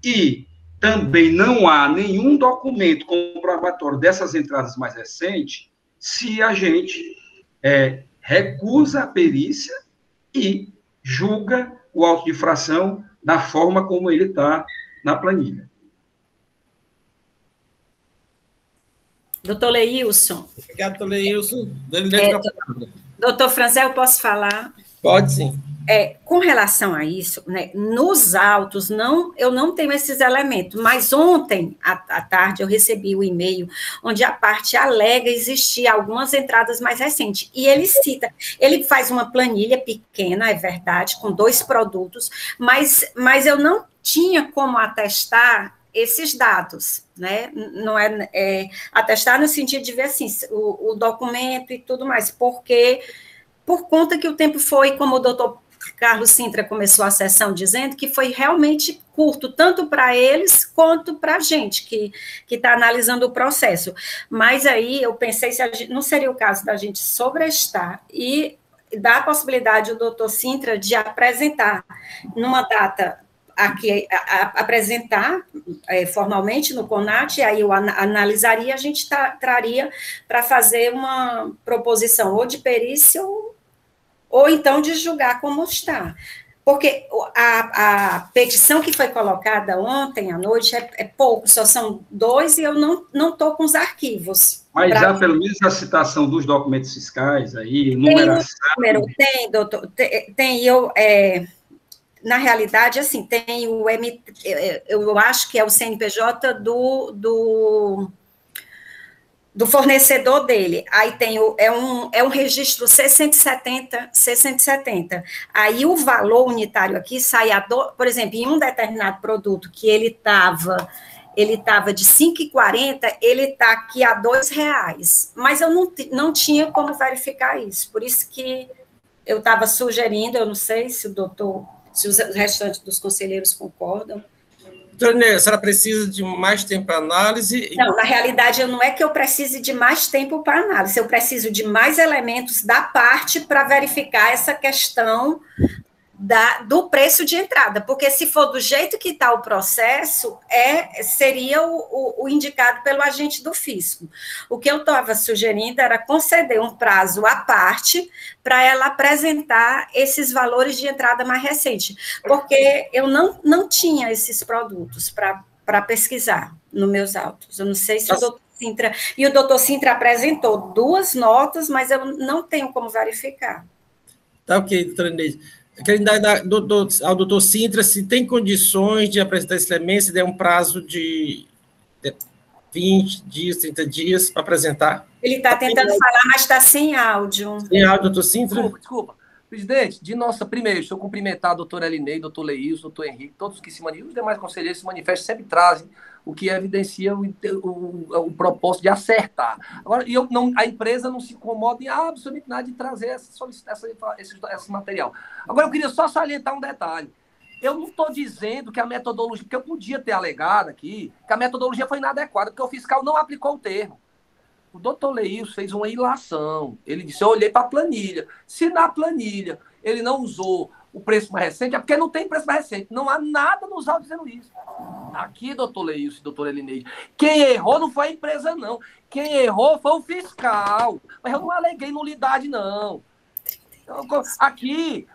e também não há nenhum documento comprobatório dessas entradas mais recentes, se a gente recusa a perícia e julga o auto de infração da forma como ele está na planilha. Doutor Leilson. Obrigado, doutor Leilson. Doutor Franzé, eu posso falar? Pode, sim. Com relação a isso, né, nos autos, eu não tenho esses elementos, mas ontem, à tarde, eu recebi o e-mail onde a parte alega existir algumas entradas mais recentes, e ele faz uma planilha pequena, é verdade, com 2 produtos, mas eu não tinha como atestar esses dados, né, não atestar no sentido de ver, assim, o documento e tudo mais, porque por conta que o tempo foi, como o doutor Carlos Sintra começou a sessão dizendo, que foi realmente curto, tanto para eles quanto para a gente, que está analisando o processo. Mas aí eu pensei se não seria o caso da gente sobrestar e dar a possibilidade ao doutor Sintra de apresentar numa data aqui, apresentar formalmente no CONAT, e aí eu analisaria, a gente traria para fazer uma proposição ou de perícia ou então de julgar como está. Porque a petição que foi colocada ontem à noite é pouco, só são 2 e eu não estou com os arquivos. Mas há pelo menos a citação dos documentos fiscais aí, numeração. Tem, doutor, tem, na realidade, assim, tem eu acho que é o CNPJ do fornecedor dele, aí tem um registro C170, aí o valor unitário aqui sai por exemplo, em um determinado produto que ele estava de 5,40, ele está aqui a R$2, mas eu não tinha como verificar isso, por isso que eu estava sugerindo, eu não sei se os restantes dos conselheiros concordam. Doutora, a senhora precisa de mais tempo para análise? Não, na realidade, não é que eu precise de mais tempo para análise, eu preciso de mais elementos da parte para verificar essa questão do preço de entrada, porque se for do jeito que está o processo, seria o indicado pelo agente do fisco. O que eu estava sugerindo era conceder um prazo à parte para ela apresentar esses valores de entrada mais recente, porque eu não tinha esses produtos para pesquisar nos meus autos. Eu não sei se o doutor Sintra... E o doutor Sintra apresentou 2 notas, mas eu não tenho como verificar. Tá ok, doutora Neide. Eu quero dar ao doutor Sintra se tem condições de apresentar esse elemento, se der um prazo de 20 dias, 30 dias para apresentar. Ele está tentando falar, mas está sem áudio. Sem áudio, doutor Sintra? Desculpa. Presidente, primeiro, deixa eu cumprimentar a doutora Elineide, doutor Leilson, doutor Henrique, todos que se manifestam, os demais conselheiros se manifestam, sempre trazem o que evidencia o propósito de acertar. Agora, a empresa não se incomoda em absolutamente nada de trazer esse material. Agora, eu queria só salientar um detalhe. Eu não estou dizendo que a metodologia, porque eu podia ter alegado aqui, que a metodologia foi inadequada, porque o fiscal não aplicou o termo. O doutor Leilson fez uma ilação. Ele disse, eu olhei para a planilha. Se na planilha ele não usou o preço mais recente, é porque não tem preço mais recente. Não há nada nos autos dizendo isso. Aqui, doutor Leilson e doutor Elineide, quem errou não foi a empresa, não. Quem errou foi o fiscal. Mas eu não aleguei nulidade, não. Aqui,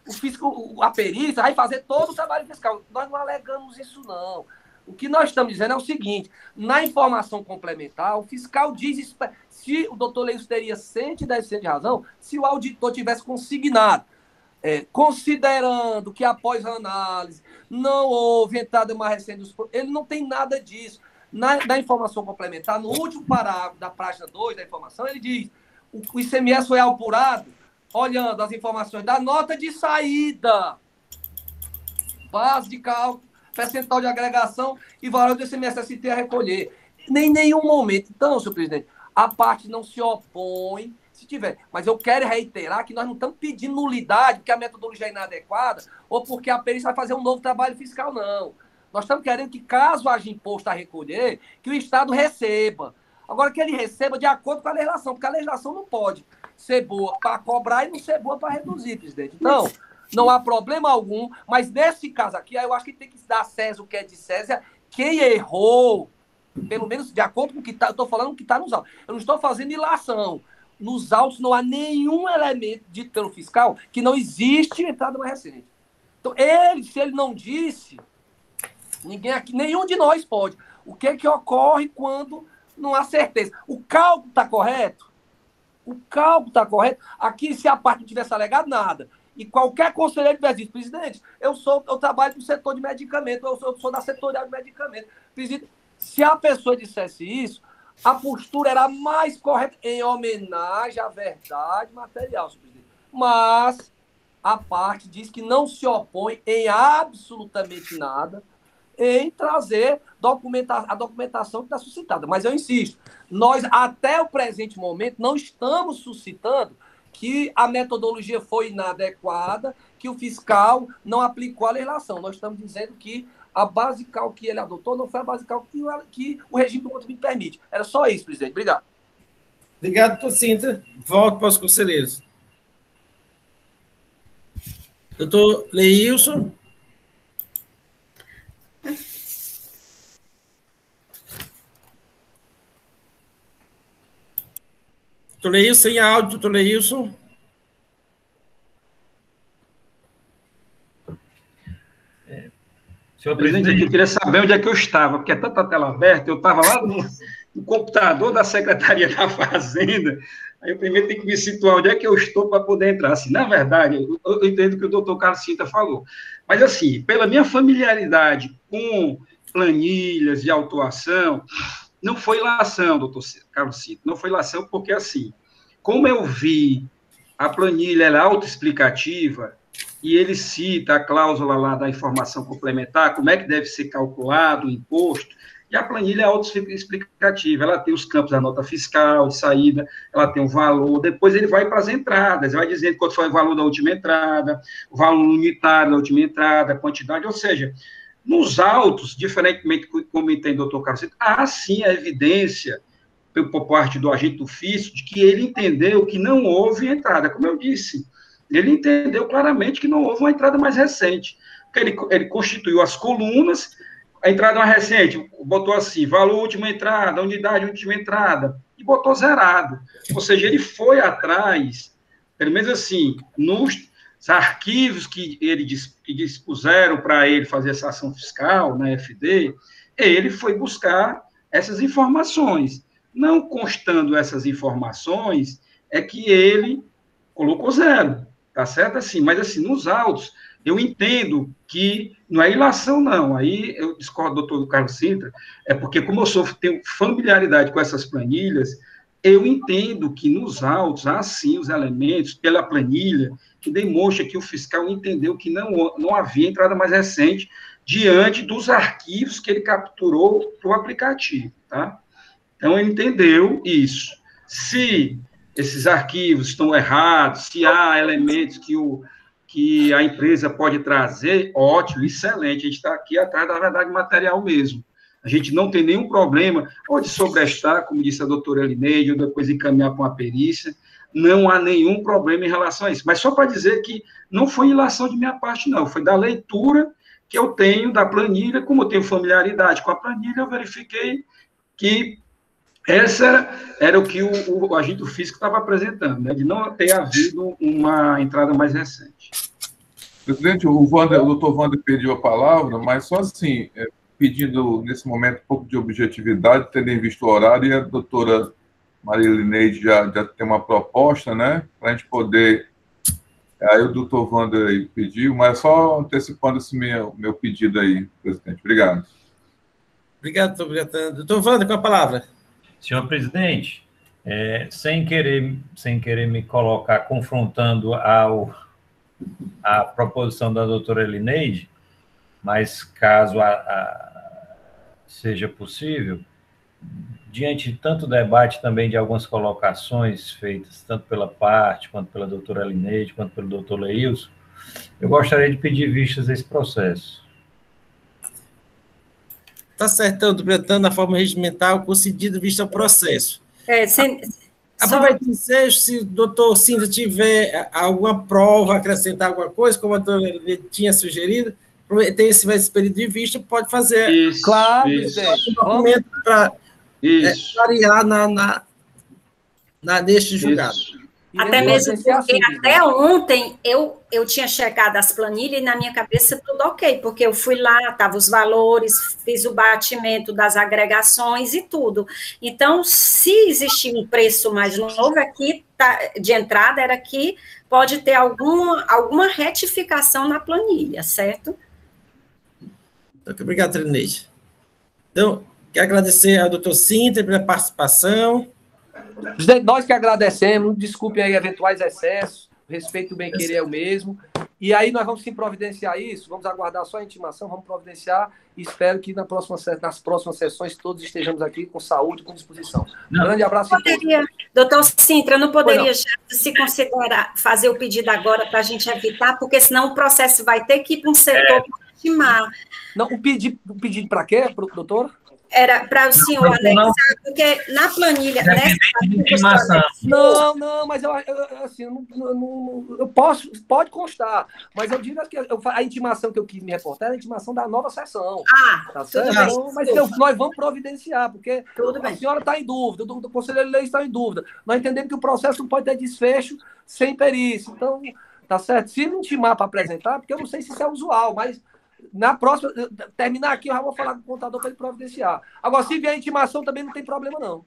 a perícia vai fazer todo o trabalho fiscal. Nós não alegamos isso, não. O que nós estamos dizendo é o seguinte, na informação complementar, o fiscal diz se o doutor Leilson teria 110% de razão, se o auditor tivesse consignado, considerando que após a análise não houve entrada mais recente dos... Ele não tem nada disso. Na informação complementar, no último parágrafo da página 2 da informação, ele diz o ICMS foi apurado olhando as informações da nota de saída, base de cálculo, percentual de agregação e valor do ICMS-ST a recolher. Nem em nenhum momento. Então, senhor presidente, a parte não se opõe, se tiver. Mas eu quero reiterar que nós não estamos pedindo nulidade porque a metodologia é inadequada ou porque a perícia vai fazer um novo trabalho fiscal, não. Nós estamos querendo que, caso haja imposto a recolher, que o Estado receba. Agora, que ele receba de acordo com a legislação, porque a legislação não pode ser boa para cobrar e não ser boa para reduzir, presidente. Então... não há problema algum, mas nesse caso aqui, eu acho que tem que dar a César o que é de César. Quem errou, pelo menos de acordo com o que está, eu estou falando o que está nos autos. Eu não estou fazendo ilação. Nos autos não há nenhum elemento dito pelo fiscal que não existe entrada mais recente. Então, se ele não disse, ninguém aqui, nenhum de nós pode. O que é que ocorre quando não há certeza? O cálculo está correto? O cálculo está correto? Aqui, se a parte não tivesse alegado, nada. E qualquer conselheiro tivesse dito, presidente, eu trabalho no setor de medicamento, eu sou da setorial de medicamento. Presidente, se a pessoa dissesse isso, a postura era mais correta em homenagem à verdade material, senhor presidente. Mas a parte diz que não se opõe em absolutamente nada em trazer a documentação que está suscitada. Mas eu insisto, nós, até o presente momento, não estamos suscitando que a metodologia foi inadequada, que o fiscal não aplicou a legislação. Nós estamos dizendo que a base cálculo que ele adotou não foi a base cálculo que o regime do contribuinte permite. Era só isso, presidente. Obrigado. Obrigado, doutor Sintra. Volto para os conselheiros. Doutor Leilson. Doutor Leilson, sem áudio, doutor Leilson. Senhor presidente, eu queria saber onde é que eu estava, porque é tanta tela aberta, eu estava lá no computador da Secretaria da Fazenda, aí eu primeiro tenho que me situar onde é que eu estou para poder entrar. Assim, na verdade, eu entendo o que o doutor Carlos Sintra falou, mas assim, pela minha familiaridade com planilhas de autuação, não foi ilação, doutor Carlos Sintra, não foi ilação porque, assim, como eu vi a planilha ela é autoexplicativa, e ele cita a cláusula lá da informação complementar, como é que deve ser calculado o imposto, e a planilha é autoexplicativa, ela tem os campos da nota fiscal, de saída, ela tem o valor, depois ele vai para as entradas, vai dizendo quanto foi o valor da última entrada, o valor unitário da última entrada, a quantidade, ou seja, nos autos, diferentemente como entende o doutor Carlos, há sim a evidência, por parte do agente do fisco, de que ele entendeu que não houve entrada, como eu disse, ele entendeu claramente que não houve uma entrada mais recente, porque ele constituiu as colunas, a entrada mais recente, botou assim, valor última entrada, unidade última entrada, e botou zerado. Ou seja, ele foi atrás, pelo menos assim, nos arquivos que dispuseram para ele fazer essa ação fiscal, na FD, ele foi buscar essas informações. Não constando essas informações, é que ele colocou zero. Tá certo? Assim, mas assim, nos autos, eu entendo que não é ilação, não. Aí eu discordo do doutor Carlos Sintra, é porque como eu tenho familiaridade com essas planilhas, eu entendo que nos autos há, sim, os elementos, pela planilha, que demonstra que o fiscal entendeu que não havia entrada mais recente diante dos arquivos que ele capturou para o aplicativo, tá? Então, ele entendeu isso. Se esses arquivos estão errados, se há elementos que a empresa pode trazer, ótimo, excelente, a gente está aqui atrás da verdade material mesmo. A gente não tem nenhum problema, ou de sobrestar, como disse a doutora Elineide, ou depois encaminhar para uma perícia, não há nenhum problema em relação a isso. Mas só para dizer que não foi ilação de minha parte, não, foi da leitura que eu tenho da planilha, como eu tenho familiaridade com a planilha, eu verifiquei que essa era o que o agente físico estava apresentando, né, de não ter havido uma entrada mais recente. Presidente, o doutor Wander pediu a palavra, mas só assim, pedindo nesse momento um pouco de objetividade, tendo em vista o horário, e a doutora Maria Elineide já tem uma proposta, né, para a gente poder... Aí o doutor Wander pediu, mas só antecipando esse meu pedido aí, presidente. Obrigado. Obrigado, doutor Biratã. Doutor Wander, com a palavra. Senhor presidente, sem querer me colocar confrontando a proposição da doutora Elineide, mas caso seja possível, diante de tanto debate também de algumas colocações feitas, tanto pela parte, quanto pela doutora Elineide, quanto pelo doutor Leilson, eu gostaria de pedir vistas desse processo. Está acertando, Biratã, na forma regimental, concedido vista ao processo. Aproveitando se o doutor Sintra tiver alguma prova, acrescentar alguma coisa, como a doutora Elineide tinha sugerido, tem esse período de vista, pode fazer. Isso, claro, um documento para clarear neste julgado. Isso. Até mesmo porque até ontem eu tinha checado as planilhas e na minha cabeça tudo ok, porque eu fui lá, estavam os valores, fiz o batimento das agregações e tudo. Então, se existir um preço mais novo aqui, de entrada, era que pode ter alguma retificação na planilha, certo? Obrigado, Elineide. Então, quero agradecer ao doutor Sintra pela participação. Nós que agradecemos, desculpem aí eventuais excessos, respeito o bem-querer é o mesmo, e aí nós vamos sim providenciar isso, vamos aguardar só a intimação, vamos providenciar, e espero que nas próximas sessões todos estejamos aqui com saúde, com disposição. Um grande abraço a todos. Doutor Sintra, não poderia já se considerar fazer o pedido agora para a gente evitar, porque senão o processo vai ter que ir para um setor para estimar. Não, o pedido para quê, doutor? Era para o senhor anexar, porque na planilha... Não, mas eu posso, pode constar, mas eu digo que a intimação que eu quis me reportar é a intimação da nova sessão. Tá certo? Então, mas nós vamos providenciar, porque a senhora está em dúvida, o conselheiro de lei está em dúvida. Nós entendemos que o processo não pode ter desfecho sem perícia. Então, tá certo? Se me intimar para apresentar, porque eu não sei se isso é usual, mas... Na próxima, terminar aqui, eu já vou falar com o contador para ele providenciar. Agora, se vier a intimação, também não tem problema, não.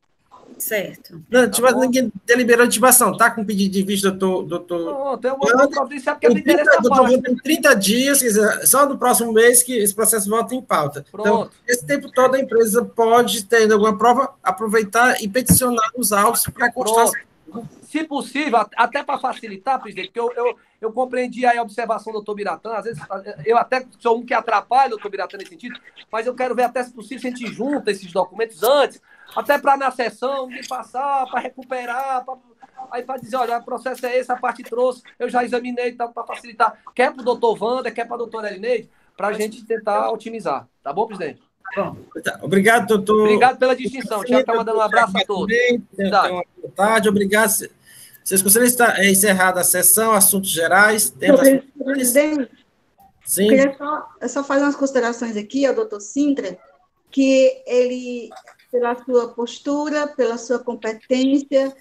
Certo. Não, ninguém deliberou a intimação, tá? Com pedido de vista, doutor. Não, tem uma providenciar, porque tem interesse da parte. Tem 30 dias, quer dizer, só no próximo mês que esse processo volta em pauta. Pronto. Então, esse tempo todo a empresa pode, tendo alguma prova, aproveitar e peticionar os autos para constar. Se possível, até para facilitar, presidente, porque eu compreendi aí a observação do doutor Biratã, às vezes eu até sou um que atrapalha o doutor Biratã nesse sentido, mas eu quero ver até se possível se a gente junta esses documentos antes, até para na sessão, ninguém passar, para recuperar, aí para dizer, olha, o processo é esse, a parte trouxe, eu já examinei, tá, para facilitar, quer para o doutor Wander, quer para a doutora Elineide, para a gente tentar otimizar. Tá bom, presidente? Bom, obrigado, doutor. Obrigado pela distinção. Tiago está mandando um abraço a todos. Boa tarde, obrigado. Vocês consideram estar encerrada a sessão, assuntos gerais? Presidente, sim. Eu queria só fazer umas considerações aqui ao doutor Sintra, que ele, pela sua postura, pela sua competência,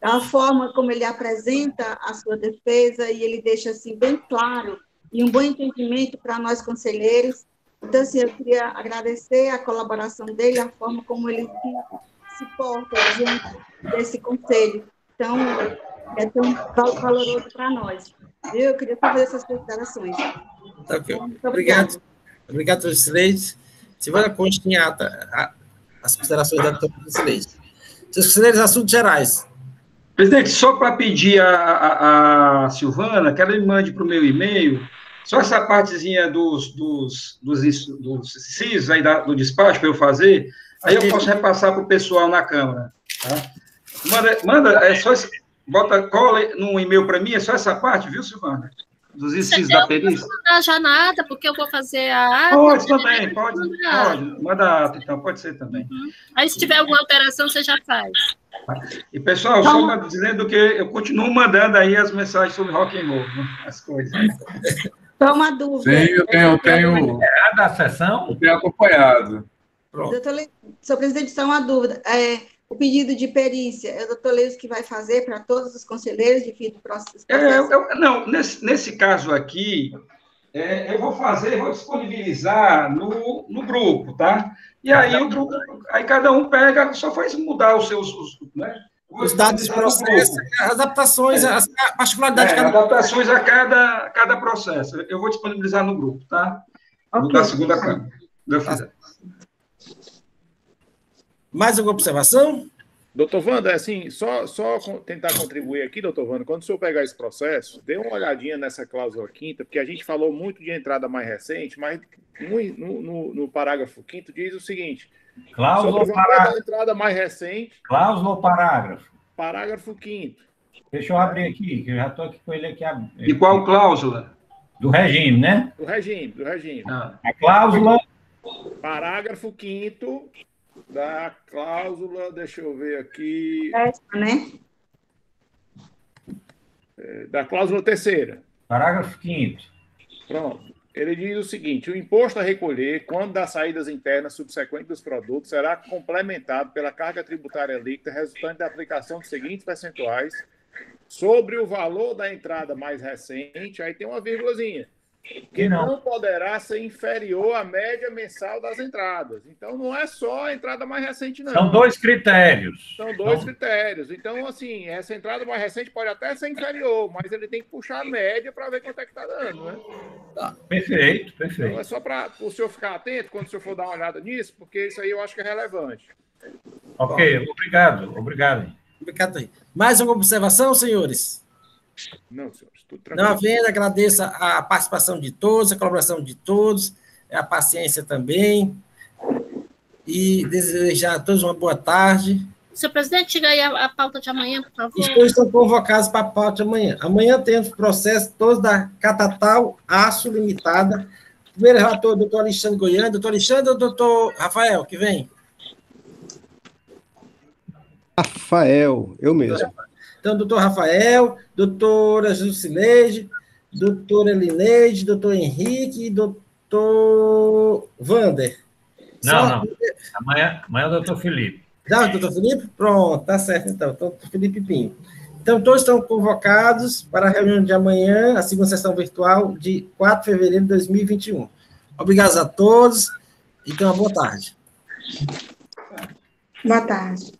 a forma como ele apresenta a sua defesa, e ele deixa assim bem claro e um bom entendimento para nós conselheiros. Então, assim, eu queria agradecer a colaboração dele, a forma como ele se porta diante desse conselho. Então, é tão valoroso para nós. Eu queria fazer essas considerações. Tá, okay. Obrigado. Obrigado, doutor Sileide. Silvana, conste em ata as considerações da doutora Sileide. Seus conselheiros, assuntos gerais. Presidente, só para pedir a Silvana que ela me mande para o meu e-mail, só essa partezinha dos CIS aí do despacho para eu fazer, aí eu posso repassar para o pessoal na Câmara. Tá? Manda cola no e-mail para mim, é só essa parte, viu, Silvana? Dos CIS da perícia. Não vou mandar já nada, porque eu vou fazer a ata. Pode também, pode. Manda a ata, então, pode ser também. Aí, se tiver alguma alteração, você já faz. E, pessoal, só dizendo que eu continuo mandando aí as mensagens sobre rock and roll, né? As coisas. Só uma dúvida. Sim, eu tenho Da sessão? eu tenho acompanhado. Senhor presidente, só uma dúvida. O pedido de perícia, é o doutor Leus que vai fazer para todos os conselheiros de fim do processo? Não, nesse caso aqui, eu vou disponibilizar no grupo, tá? E aí aí cada um pega, só faz mudar os seus, né? Os dados de processo, as adaptações, as particularidades de cada adaptações a cada processo. Eu vou disponibilizar no grupo, tá? Ok. Da segunda Câmara. Mais alguma observação? Doutor Wanda, assim, só tentar contribuir aqui, doutor Wanda, quando o senhor pegar esse processo, dê uma olhadinha nessa cláusula 5ª, porque a gente falou muito de entrada mais recente, mas no parágrafo 5º diz o seguinte: Cláusula ou parágrafo? Entrada mais recente. Cláusula ou parágrafo? Parágrafo 5º. Deixa eu abrir aqui, que eu já estou aqui com ele aqui. E qual cláusula? Do regime, né? Do regime. A cláusula... Parágrafo 5º da cláusula, deixa eu ver aqui. Né? Da cláusula 3ª. Parágrafo 5º. Pronto. Ele diz o seguinte: o imposto a recolher, quando das saídas internas subsequentes dos produtos, será complementado pela carga tributária líquida resultante da aplicação dos seguintes percentuais sobre o valor da entrada mais recente, aí tem uma vírgulazinha, que não poderá ser inferior à média mensal das entradas. Então, não é só a entrada mais recente, não. São dois critérios. São dois critérios. Então, assim, essa entrada mais recente pode até ser inferior, mas ele tem que puxar a média para ver quanto é que está dando, né? Perfeito. Então, é só para o senhor ficar atento quando o senhor for dar uma olhada nisso, porque isso aí eu acho que é relevante. Ok, obrigado. Obrigado aí. Mais alguma observação, senhores? Não, senhores, tudo tranquilo. Não havendo, agradeço a participação de todos, a colaboração de todos, a paciência também, e desejar a todos uma boa tarde. Senhor presidente, chega aí a pauta de amanhã, por favor. Estão convocados para a pauta de amanhã. Amanhã temos processo todos da Catatal Aço Limitada. Primeiro relator, doutor Alexandre Goiânia. Doutor Alexandre ou doutor Rafael, que vem? Rafael, eu mesmo. Então, doutor Rafael, doutora Jusileide, doutora Elineide, doutor Henrique e doutor Wander. Não. Amanhã é o doutor Felipe. Já o doutor Felipe? Pronto, tá certo, então. Doutor Felipe Pinho. Então, todos estão convocados para a reunião de amanhã, a segunda sessão virtual de 4 de fevereiro de 2021. Obrigado a todos e tenham uma boa tarde. Boa tarde.